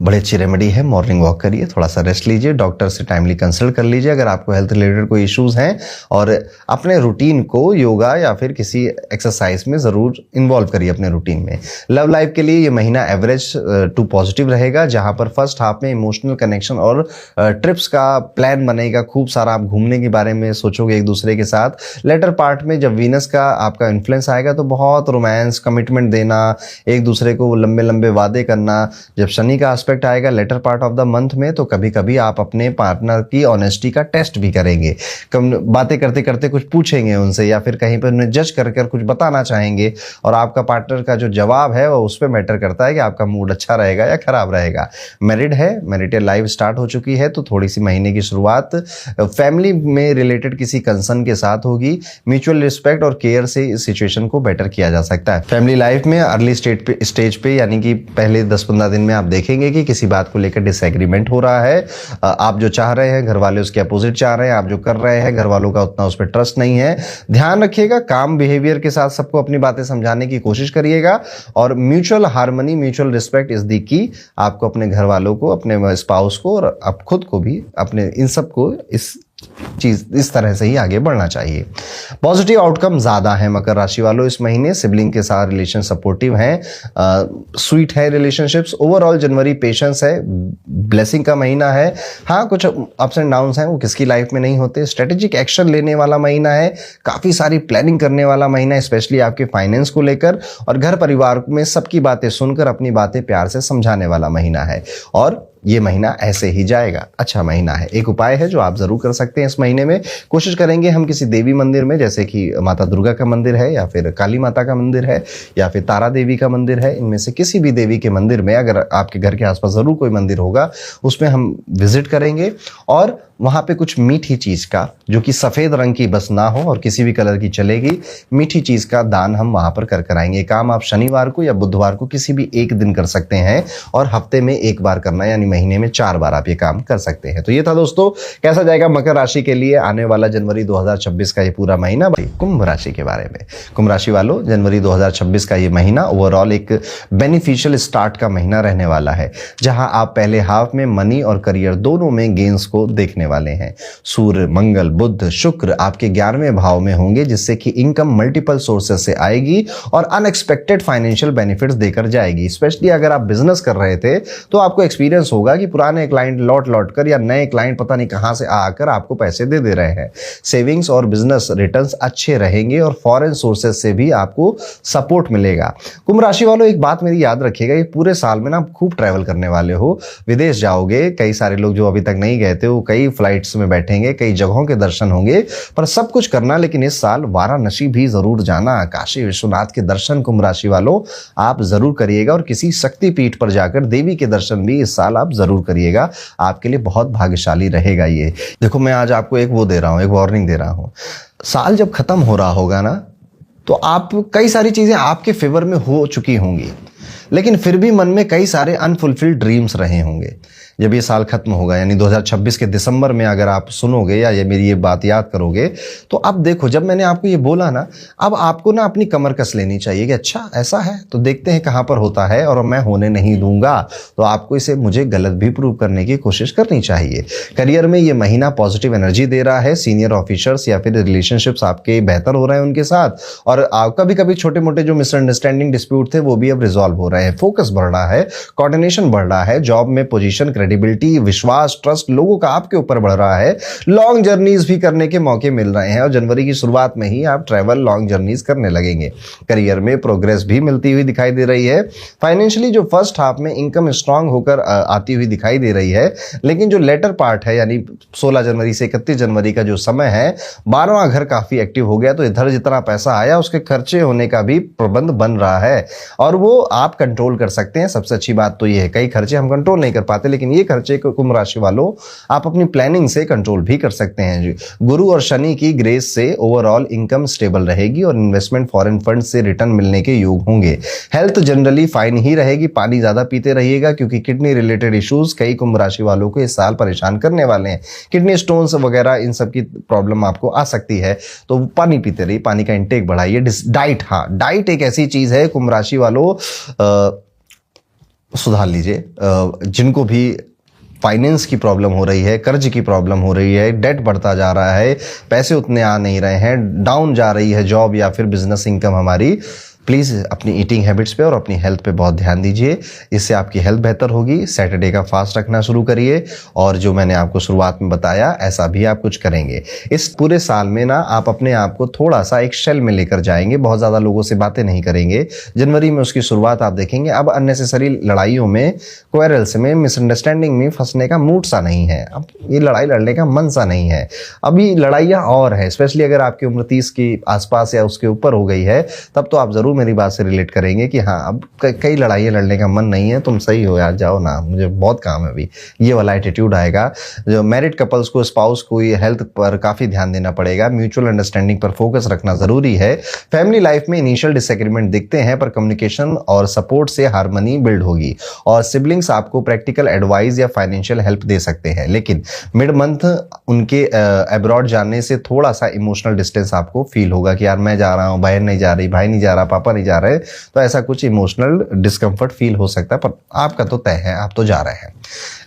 बड़े अच्छी रेमेडी है, मॉर्निंग वॉक करिए, थोड़ा सा रेस्ट लीजिए, डॉक्टर से टाइमली कंसल्ट कर लीजिए अगर आपको हेल्थ रिलेटेड कोई इश्यूज हैं, और अपने रूटीन को योगा या फिर किसी एक्सरसाइज में ज़रूर इन्वॉल्व करिए अपने रूटीन में। लव लाइफ के लिए ये महीना एवरेज टू पॉजिटिव रहेगा, जहां पर फर्स्ट हाफ में इमोशनल कनेक्शन और ट्रिप्स का प्लान बनेगा, खूब सारा आप घूमने के बारे में सोचोगे एक दूसरे के साथ। लेटर पार्ट में जब वीनस का आपका इन्फ्लुएंस आएगा तो बहुत रोमांस, कमिटमेंट देना, एक दूसरे को लंबे लंबे वादे करना। जब शनि का एस्पेक्ट आएगा later part of the month में, तो कभी कभी आप अपने पार्टनर की ऑनेस्टी का टेस्ट भी करेंगे, बातें करते करते कुछ पूछेंगे उनसे या फिर कहीं पर उन्हें जज कर कुछ बताना चाहेंगे, और आपका पार्टनर का जो जवाब है वो उस पर मैटर करता है कि आपका मूड अच्छा रहेगा या खराब रहेगा। मैरिड है, मैरिटल लाइफ स्टार्ट हो चुकी है, तो थोड़ी सी महीने की शुरुआत फैमिली में रिलेटेड किसी कंसर्न के साथ होगी। म्यूचुअल रिस्पेक्ट और केयर से इस सिचुएशन को बेटर किया जा सकता है। फैमिली लाइफ में अर्ली स्टेज पे यानी कि पहले 10-15 दिन में आप देखेंगे कि किसी बात को लेकर डिसएग्रीमेंट हो रहा है। आप जो चाह रहे हैं घर वाले उसके अपोजिट चाह रहे हैं, आप जो कर रहे हैं घर वालों का उतना उस पर ट्रस्ट नहीं है। ध्यान रखिएगा, काम बिहेवियर के साथ सबको अपनी बातें समझाने की कोशिश करिएगा, और mutual harmony, mutual respect is the की। आपको अपने घर वालों को, अपने स्पाउस को और आप खुद को भी, अपने इन सबको इस तरह से ही आगे बढ़ना चाहिए। पॉजिटिव आउटकम ज्यादा है मकर राशि वालों इस महीने। सिबलिंग के साथ रिलेशन सपोर्टिव हैं, स्वीट है रिलेशनशिप्स। ओवरऑल जनवरी पेशेंस है, ब्लेसिंग का महीना है। हाँ, कुछ अप्स एंड डाउन्स हैं, वो किसकी लाइफ में नहीं होते। स्ट्रेटेजिक एक्शन लेने वाला महीना है, काफी सारी प्लानिंग करने वाला महीना है, स्पेशली आपके फाइनेंस को लेकर, और घर परिवार में सबकी बातें सुनकर अपनी बातें प्यार से समझाने वाला महीना है। और ये महीना ऐसे ही जाएगा, अच्छा महीना है। एक उपाय है जो आप जरूर कर सकते हैं इस महीने में। कोशिश करेंगे हम किसी देवी मंदिर में, जैसे कि माता दुर्गा का मंदिर है या फिर काली माता का मंदिर है या फिर तारा देवी का मंदिर है, इनमें से किसी भी देवी के मंदिर में, अगर आपके घर के आसपास जरूर कोई मंदिर होगा, उसमें हम विजिट करेंगे और वहां पे कुछ मीठी चीज का, जो कि सफेद रंग की बस ना हो और किसी भी कलर की चलेगी, मीठी चीज का दान हम वहां पर कर आएंगे। काम आप शनिवार को या बुधवार को किसी भी एक दिन कर सकते हैं, और हफ्ते में एक बार करना, यानी महीने में 4 बार आप ये काम कर सकते हैं। तो ये था दोस्तों, कैसा जाएगा मकर राशि के लिए आने वाला जनवरी 2026 का ये पूरा महीना। कुंभ राशि के बारे में, कुंभ राशि वालों, जनवरी 2026 का ये महीना ओवरऑल एक बेनिफिशियल स्टार्ट का महीना रहने वाला है, जहां आप पहले हाफ में मनी और करियर दोनों में गेन्स को देखने वाले हैं। सूर्य, मंगल, बुध, शुक्र आपके 11वें भाव में होंगे, जिससे कि इनकम मल्टीपल सोर्सेस से आएगी और अनएक्सपेक्टेड फाइनेंशियल बेनिफिट्स देकर जाएगी। स्पेशली अगर आप बिजनेस कर रहे थे तो आपको एक्सपीरियंस होगा कि पुराने क्लाइंट लौट कर या नए क्लाइंट पता नहीं कहां से आकर आपको पैसे दे रहे हैं। सेविंग्स और बिजनेस रिटर्न्स अच्छे रहेंगे और फॉरेन सोर्सेज से भी आपको सपोर्ट मिलेगा। कुंभ राशि वालों, एक बात मेरी याद रखिएगा, ये पूरे साल में ना आप खूब ट्रैवल करने वाले हो, विदेश जाओगे। कई सारे लोग जो अभी तक नहीं गए थे वो कई फ्लाइट्स में बैठेंगे, कई जगहों के दर्शन होंगे, पर सब कुछ करना, लेकिन इस साल वाराणसी भी जरूर जाना, काशी विश्वनाथ के दर्शन कुंभ राशि वालों आप जरूर करिएगा, और किसी शक्तिपीठ पर जाकर देवी के दर्शन भी इस साल आप जरूर करिएगा। आपके लिए बहुत भाग्यशाली रहेगा ये। देखो, मैं आज आपको एक वार्निंग दे रहा हूं। साल जब खत्म हो रहा होगा ना, तो आप कई सारी चीजें आपके फेवर में हो चुकी होंगी, लेकिन फिर भी मन में कई सारे अनफुलफिल्ड ड्रीम्स रहे होंगे। जब ये साल खत्म होगा, यानी 2026 के दिसंबर में अगर आप सुनोगे या ये मेरी ये बात याद करोगे, तो अब देखो, जब मैंने आपको ये बोला ना, अब आपको ना अपनी कमर कस लेनी चाहिए कि अच्छा ऐसा है तो देखते हैं कहां पर होता है, और मैं होने नहीं दूंगा। तो आपको इसे मुझे गलत भी प्रूव करने की कोशिश करनी चाहिए। करियर में ये महीना पॉजिटिव एनर्जी दे रहा है। सीनियर ऑफिसर्स या फिर रिलेशनशिप्स आपके बेहतर हो रहे हैं उनके साथ, और कभी कभी छोटे मोटे जो मिसअंडरस्टैंडिंग डिस्प्यूट थे वो भी अब रिजॉल्व हो रहे हैं। फोकस बढ़ रहा है, कोऑर्डिनेशन बढ़ रहा है, जॉब में पोजीशन, क्रेडिबिलिटी, विश्वास, ट्रस्ट लोगों का आपके ऊपर बढ़ रहा है। लॉन्ग जर्नीज भी करने के मौके मिल रहे हैं, और जनवरी की शुरुआत में ही आप ट्रैवल, लॉन्ग जर्नीज करने लगेंगे। करियर में प्रोग्रेस भी मिलती हुई दिखाई दे रही है। फाइनेंशियली जो फर्स्ट हाफ में इनकम स्ट्रांग होकर आती हुई दिखाई दे रही है, लेकिन जो लेटर पार्ट है, यानी 16 जनवरी से 31 जनवरी का जो समय है, 12वां घर काफी एक्टिव हो गया, तो इधर जितना पैसा आया उसके खर्चे होने का भी प्रबंध बन रहा है, और वो आप कंट्रोल कर सकते हैं। सबसे अच्छी बात तो ये है, कई खर्चे हम कंट्रोल नहीं कर पाते, लेकिन ये खर्चे को कुंभ राशि वालों आप अपनी प्लानिंग से कंट्रोल भी कर सकते हैं जी। गुरु और शनि की ग्रेस से ओवरऑल इनकम स्टेबल रहेगी और इन्वेस्टमेंट फॉरेन फंड से रिटर्न मिलने के योग होंगे। हेल्थ जनरली फाइन ही रहेगी, पानी ज्यादा पीते रहिएगा क्योंकि किडनी रिलेटेड इश्यूज कई कुंभ राशि वालों को इस साल परेशान करने वाले हैं। किडनी स्टोन्स वगैरह इन सब की प्रॉब्लम आपको आ सकती है, तो पानी पीते रहिए, पानी का इंटेक बढ़ाइए। डाइट, हाँ डाइट एक ऐसी चीज है कुंभ राशि वालों सुधार लीजिए। जिनको भी फाइनेंस की प्रॉब्लम हो रही है, कर्ज की प्रॉब्लम हो रही है, डेट बढ़ता जा रहा है, पैसे उतने आ नहीं रहे हैं, डाउन जा रही है जॉब या फिर बिजनेस इनकम हमारी, प्लीज़ अपनी ईटिंग हैबिट्स पे और अपनी हेल्थ पे बहुत ध्यान दीजिए। इससे आपकी हेल्थ बेहतर होगी। सैटरडे का फास्ट रखना शुरू करिए और जो मैंने आपको शुरुआत में बताया ऐसा भी आप कुछ करेंगे। इस पूरे साल में ना आप अपने आप को थोड़ा सा एक शेल में लेकर जाएंगे, बहुत ज़्यादा लोगों से बातें नहीं करेंगे। जनवरी में उसकी शुरुआत आप देखेंगे। अब अननेसेसरी लड़ाइयों में, क्वेरल्स में, मिसअंडरस्टैंडिंग में फंसने का मूड सा नहीं है, अब ये लड़ाई लड़ने का मन सा नहीं है। अभी लड़ाइयाँ और है, स्पेशली अगर आपकी उम्र 30 के आसपास या उसके ऊपर हो गई है, तब तो आप जरूर मेरी बात से रिलेट करेंगे कि हाँ अब कई लड़ाइयाँ लड़ने का मन नहीं है, तुम सही हो यार, जाओ ना, मुझे बहुत काम है अभी, ये वाला एटीट्यूड आएगा। जो मैरिड कपल्स को, स्पाउस को ये हेल्थ पर काफी ध्यान देना पड़ेगा। म्यूचुअल अंडरस्टैंडिंग पर फोकस रखना जरूरी है। फैमिली लाइफ में इनिशियल डिसएग्रीमेंट दिखते हैं पर कम्युनिकेशन और सपोर्ट से हार्मनी बिल्ड होगी और सिबलिंग्स आपको प्रैक्टिकल एडवाइस या फाइनेंशियल हेल्प दे सकते हैं। लेकिन मिड मंथ उनके अब्रॉड जाने से थोड़ा सा इमोशनल डिस्टेंस आपको फील होगा कि यार मैं जा रहा हूँ, बहन नहीं जा रही, भाई नहीं जा रहा, पापा नहीं जा रहे, तो ऐसा कुछ इमोशनल डिस्कंफर्ट फील हो सकता है, पर आपका तो तय है, आप तो जा रहे हैं।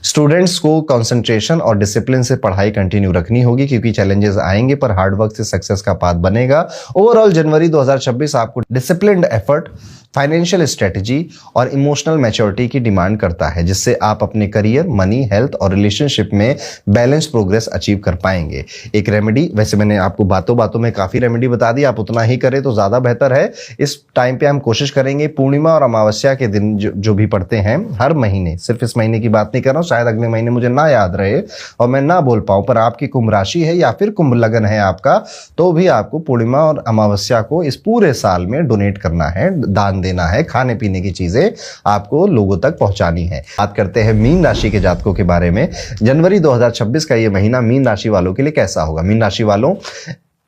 स्टूडेंट्स को कंसंट्रेशन और डिसिप्लिन से पढ़ाई कंटिन्यू रखनी होगी क्योंकि चैलेंजेस आएंगे पर हार्डवर्क से सक्सेस का पाथ बनेगा। ओवरऑल जनवरी 2026 आपको डिसिप्लिन्ड एफर्ट, फाइनेंशियल स्ट्रेटजी और इमोशनल मैच्योरिटी की डिमांड करता है, जिससे आप अपने करियर, मनी, हेल्थ और रिलेशनशिप में बैलेंस प्रोग्रेस अचीव कर पाएंगे। एक रेमेडी, वैसे मैंने आपको बातों बातों में काफी रेमेडी बता दी, आप उतना ही करें तो ज्यादा बेहतर है। इस टाइम पे हम कोशिश करेंगे पूर्णिमा और अमावस्या के दिन जो भी पड़ते हैं हर महीने, सिर्फ इस महीने की बात नहीं कर रहा हूँ, शायद अगले महीने मुझे ना याद रहे और मैं ना बोल पाऊं, पर आपकी कुंभ राशि है या फिर कुंभ लगन है आपका, तो भी आपको पूर्णिमा और अमावस्या को इस पूरे साल में डोनेट करना है, दान देना है, खाने पीने की चीजें आपको लोगों तक पहुंचानी है। बात करते हैं मीन राशि के जातकों के बारे में। जनवरी 2026 का ये महीना मीन राशि वालों के लिए कैसा होगा? मीन राशि वालों,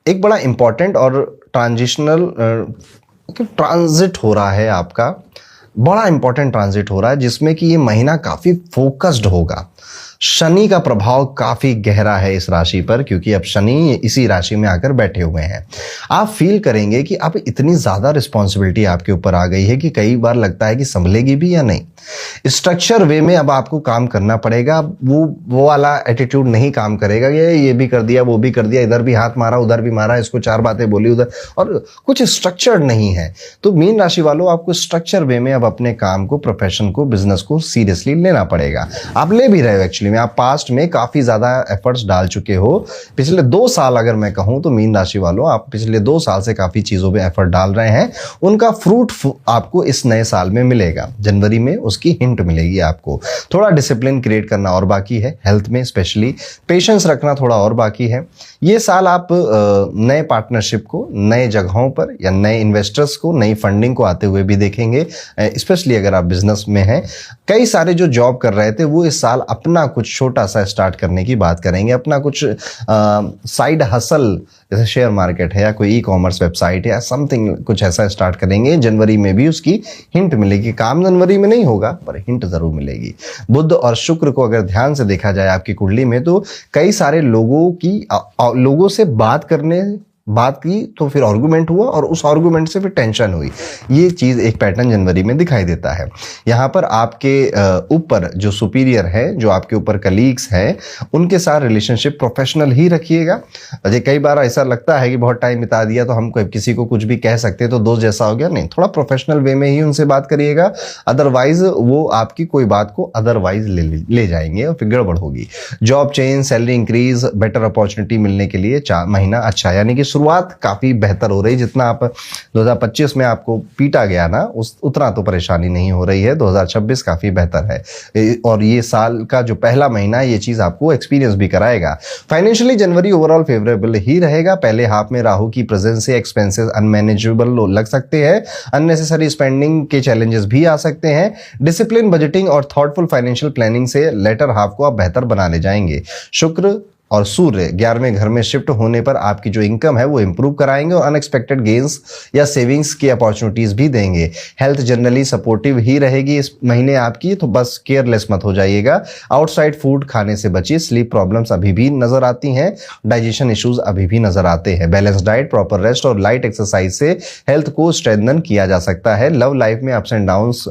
एक बड़ा इंपॉर्टेंट और ट्रांजिशनल ट्रांजिट हो रहा है आपका, बड़ा इंपॉर्टेंट ट्रांजिट हो रहा है जिसमें कि ये महीना काफी फोकस्ड होगा। शनि का प्रभाव काफी गहरा है इस राशि पर क्योंकि अब शनि इसी राशि में आकर बैठे हुए हैं। आप फील करेंगे कि अब इतनी ज्यादा रिस्पॉन्सिबिलिटी आपके ऊपर आ गई है कि कई बार लगता है कि संभलेगी भी या नहीं। स्ट्रक्चर वे में अब आपको काम करना पड़ेगा। वो वाला एटीट्यूड नहीं काम करेगा, ये भी कर दिया, वो भी कर दिया, इधर भी हाथ मारा, उधर भी मारा, इसको चार बातें बोली उधर, और कुछ स्ट्रक्चर्ड नहीं है। तो मीन राशि वालों, आपको स्ट्रक्चर वे में अब अपने काम को, प्रोफेशन को, बिजनेस को सीरियसली लेना पड़ेगा। आप ले भी रहे हो एक्चुअली में, आप पास्ट में काफी ज्यादा एफर्ट्स डाल चुके हो। पिछले 2 साल अगर मैं कहूं तो मीन राशि वालों, आप पिछले 2 साल से काफी चीजों पे एफर्ट डाल रहे हैं, उनका फ्रूट आपको इस नए साल में मिलेगा। जनवरी में उसकी हिंट मिलेगी आपको। थोड़ा डिसिप्लिन क्रिएट करना और बाकी है, हेल्थ में स्पेशली पेशेंस रखना थोड़ा और बाकी है। ये साल आप नए पार्टनरशिप को, नए जगहों पर या नए इन्वेस्टर्स को, नई फंडिंग को आते हुए भी देखेंगे, स्पेशली अगर आप बिजनेस में हैं। कई सारे जो जॉब कर रहे थे वो इस साल अपना कुछ छोटा सा स्टार्ट करने की बात करेंगे, अपना कुछ साइड हसल, जैसे शेयर मार्केट है या कोई ई-कॉमर्स वेबसाइट है या समथिंग, कुछ ऐसा स्टार्ट करेंगे। जनवरी में भी उसकी हिंट मिलेगी। काम जनवरी में नहीं होगा पर हिंट जरूर मिलेगी। बुध और शुक्र को अगर ध्यान से देखा जाए आपकी कुंडली में, तो कई सारे लोगों से बात की तो फिर आर्गुमेंट हुआ और उस आर्गुमेंट से फिर टेंशन हुई। ये चीज एक पैटर्न जनवरी में दिखाई देता है। यहाँ पर आपके ऊपर जो सुपीरियर है, जो आपके ऊपर कलीग्स हैं, उनके साथ रिलेशनशिप प्रोफेशनल ही रखिएगा। अजय कई बार ऐसा लगता है कि बहुत टाइम बिता दिया तो हम किसी को कुछ भी कह सकते तो दोस्त जैसा हो गया, नहीं, थोड़ा प्रोफेशनल वे में ही उनसे बात करिएगा, अदरवाइज वो आपकी कोई बात को अदरवाइज ले जाएंगे और फिर गड़बड़ होगी। Job change, salary increase, better opportunity मिलने के लिए महीना अच्छा, यानी कि शुरुआत काफ़ी बेहतर हो रही, जितना आप 2025 में आपको पीटा गया ना उतना तो परेशानी नहीं हो रही है। 2026 काफ़ी बेहतर है और ये साल का जो पहला महीना है ये चीज़ आपको एक्सपीरियंस भी कराएगा। फाइनेंशियली जनवरी ओवरऑल फेवरेबल ही रहेगा। पहले हाफ में राहु की प्रेजेंस से एक्सपेंसेस अनमैनेजेबल लग सकते हैं, अननेसेसरी स्पेंडिंग के चैलेंजेस भी आ सकते हैं। डिसिप्लिन, बजटिंग और थॉटफुल फाइनेंशियल प्लानिंग से लेटर हाफ को आप बेहतर बना ले जाएंगे। शुक्र और सूर्य 11वें घर में शिफ्ट होने पर आपकी जो इनकम है वो इंप्रूव कराएंगे और अनएक्सपेक्टेड गेन्स या सेविंग्स की अपॉर्चुनिटीज भी देंगे। हेल्थ जनरली सपोर्टिव ही रहेगी इस महीने आपकी, तो बस केयरलेस मत हो जाइएगा। आउटसाइड फूड खाने से बचिए। स्लीप प्रॉब्लम्स अभी भी नजर आती हैं, डाइजेशन इश्यूज अभी भी नजर आते हैं। बैलेंस डाइट, प्रॉपर रेस्ट और लाइट एक्सरसाइज से हेल्थ को स्ट्रेंथन किया जा सकता है। लव लाइफ में अप्स एंड डाउन्स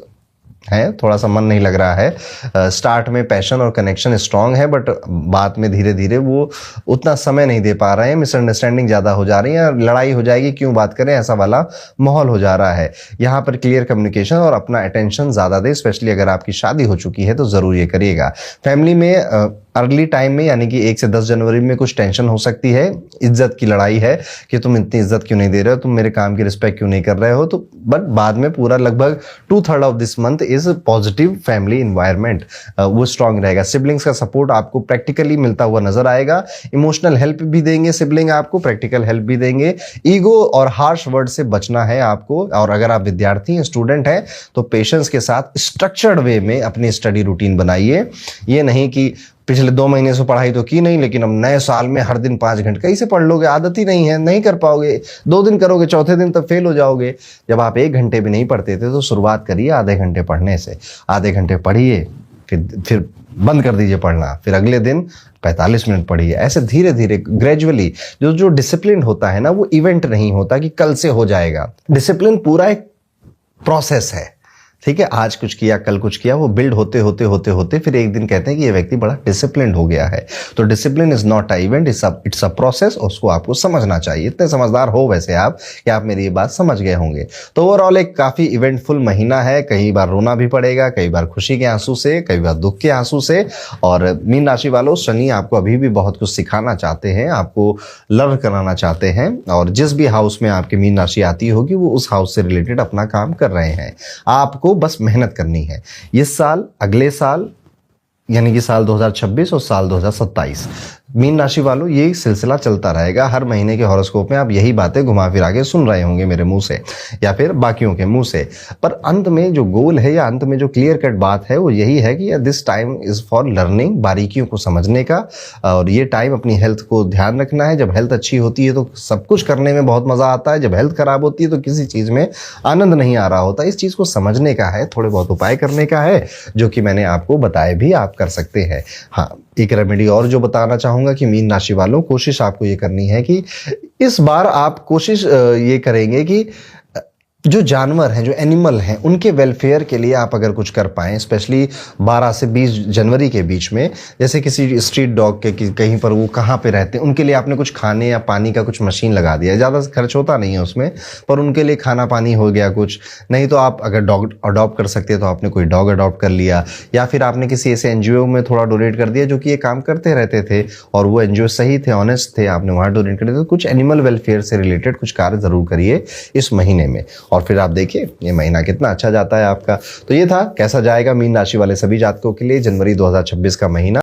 है, थोड़ा सा मन नहीं लग रहा है। स्टार्ट में पैशन और कनेक्शन स्ट्रांग है, बट बाद में धीरे धीरे वो उतना समय नहीं दे पा रहे हैं। मिसअंडरस्टैंडिंग ज़्यादा हो जा रही है, लड़ाई हो जाएगी, क्यों बात करें, ऐसा वाला माहौल हो जा रहा है। यहाँ पर क्लियर कम्युनिकेशन और अपना अटेंशन ज़्यादा दे, स्पेशली अगर आपकी शादी हो चुकी है तो ज़रूर ये करिएगा। फैमिली में अर्ली टाइम में यानी कि 1 से 10 जनवरी में कुछ टेंशन हो सकती है। इज्जत की लड़ाई है कि तुम इतनी इज्जत क्यों नहीं दे रहे हो, तुम मेरे काम की रिस्पेक्ट क्यों नहीं कर रहे हो। तो बट बाद में पूरा लगभग 2/3 of this month is positive family environment, वो स्ट्रांग रहेगा। सिबलिंग्स का सपोर्ट आपको प्रैक्टिकली मिलता हुआ नजर आएगा। इमोशनल हेल्प भी देंगे सिबलिंग आपको, प्रैक्टिकल हेल्प भी देंगे। ईगो और हार्श वर्ड से बचना है आपको, और अगर आप विद्यार्थी हैं, स्टूडेंट हैं, तो पेशेंस के साथ स्ट्रक्चर्ड वे में अपनी स्टडी रूटीन बनाइए। ये नहीं कि पिछले 2 महीने से पढ़ाई तो की नहीं, लेकिन अब नए साल में हर दिन 5 घंटे कैसे पढ़ लोगे, आदत ही नहीं है, नहीं कर पाओगे। 2 दिन करोगे, चौथे दिन तक फेल हो जाओगे। जब आप 1 घंटे भी नहीं पढ़ते थे तो शुरुआत करिए आधे घंटे पढ़ने से। आधे घंटे पढ़िए, फिर बंद कर दीजिए पढ़ना, फिर अगले दिन 45 मिनट पढ़िए। ऐसे धीरे धीरे ग्रेजुअली जो डिसिप्लिन होता है ना, वो इवेंट नहीं होता कि कल से हो जाएगा। डिसिप्लिन पूरा एक प्रोसेस है, ठीक है। आज कुछ किया, कल कुछ किया, वो बिल्ड होते होते होते होते फिर एक दिन कहते हैं कि ये व्यक्ति बड़ा डिसिप्लिन्ड हो गया है। तो discipline is not a event, it's a process, उसको आपको समझना चाहिए। इतने समझदार हो वैसे आप कि आप मेरी ये बात समझ गए होंगे। तो ओवरऑल एक काफी इवेंटफुल महीना है। कई बार रोना भी पड़ेगा, कई बार खुशी के आंसू से, कई बार दुख के आंसू से। और मीन राशि वालों, शनि आपको अभी भी बहुत कुछ सिखाना चाहते हैं, आपको लर्न कराना चाहते हैं, और जिस भी हाउस में आपकी मीन राशि आती होगी वो उस हाउस से रिलेटेड अपना काम कर रहे हैं। आपको बस मेहनत करनी है। इस साल, अगले साल यानी कि साल 2026 और साल 2027, मीन राशि वालों ये सिलसिला चलता रहेगा। हर महीने के हॉरोस्कोप में आप यही बातें घुमा फिरा के सुन रहे होंगे मेरे मुंह से या फिर बाकियों के मुंह से। पर अंत में जो गोल है या अंत में जो क्लियर कट बात है वो यही है कि this time is for learning, बारीकियों को समझने का। और ये टाइम अपनी हेल्थ को ध्यान रखना है। जब हेल्थ अच्छी होती है तो सब कुछ करने में बहुत मजा आता है, जब हेल्थ खराब होती है तो किसी चीज में आनंद नहीं आ रहा होता। इस चीज को समझने का है, थोड़े बहुत उपाय करने का है, जो कि मैंने आपको बताए भी, आप कर सकते हैं। हाँ, एक रेमेडी और जो बताना चाहूंगा कि मीन राशि वालों, कोशिश आपको ये करनी है कि इस बार आप कोशिश ये करेंगे कि जो जानवर हैं, जो एनिमल हैं, उनके वेलफेयर के लिए आप अगर कुछ कर पाएं, स्पेशली 12 से 20 जनवरी के बीच में, जैसे किसी स्ट्रीट डॉग के कहीं पर वो कहाँ पे रहते हैं, उनके लिए आपने कुछ खाने या पानी का कुछ मशीन लगा दिया। ज़्यादा खर्च होता नहीं है उसमें, पर उनके लिए खाना पानी हो गया कुछ। नहीं तो आप अगर डॉग अडॉप्ट कर सकते हैं तो आपने कोई डॉग अडॉप्ट कर लिया, या फिर आपने किसी ऐसे NGO में थोड़ा डोनेट कर दिया जो कि ये काम करते रहते थे और वो NGO सही थे, ऑनेस्ट थे, आपने वहाँ डोनेट कर दिया। तो कुछ एनिमल वेलफेयर से रिलेटेड कुछ कार्य ज़रूर करिए इस महीने में, और फिर आप देखिए ये महीना कितना अच्छा जाता है आपका। तो ये था कैसा जाएगा मीन राशि वाले सभी जातकों के लिए जनवरी 2026 का महीना।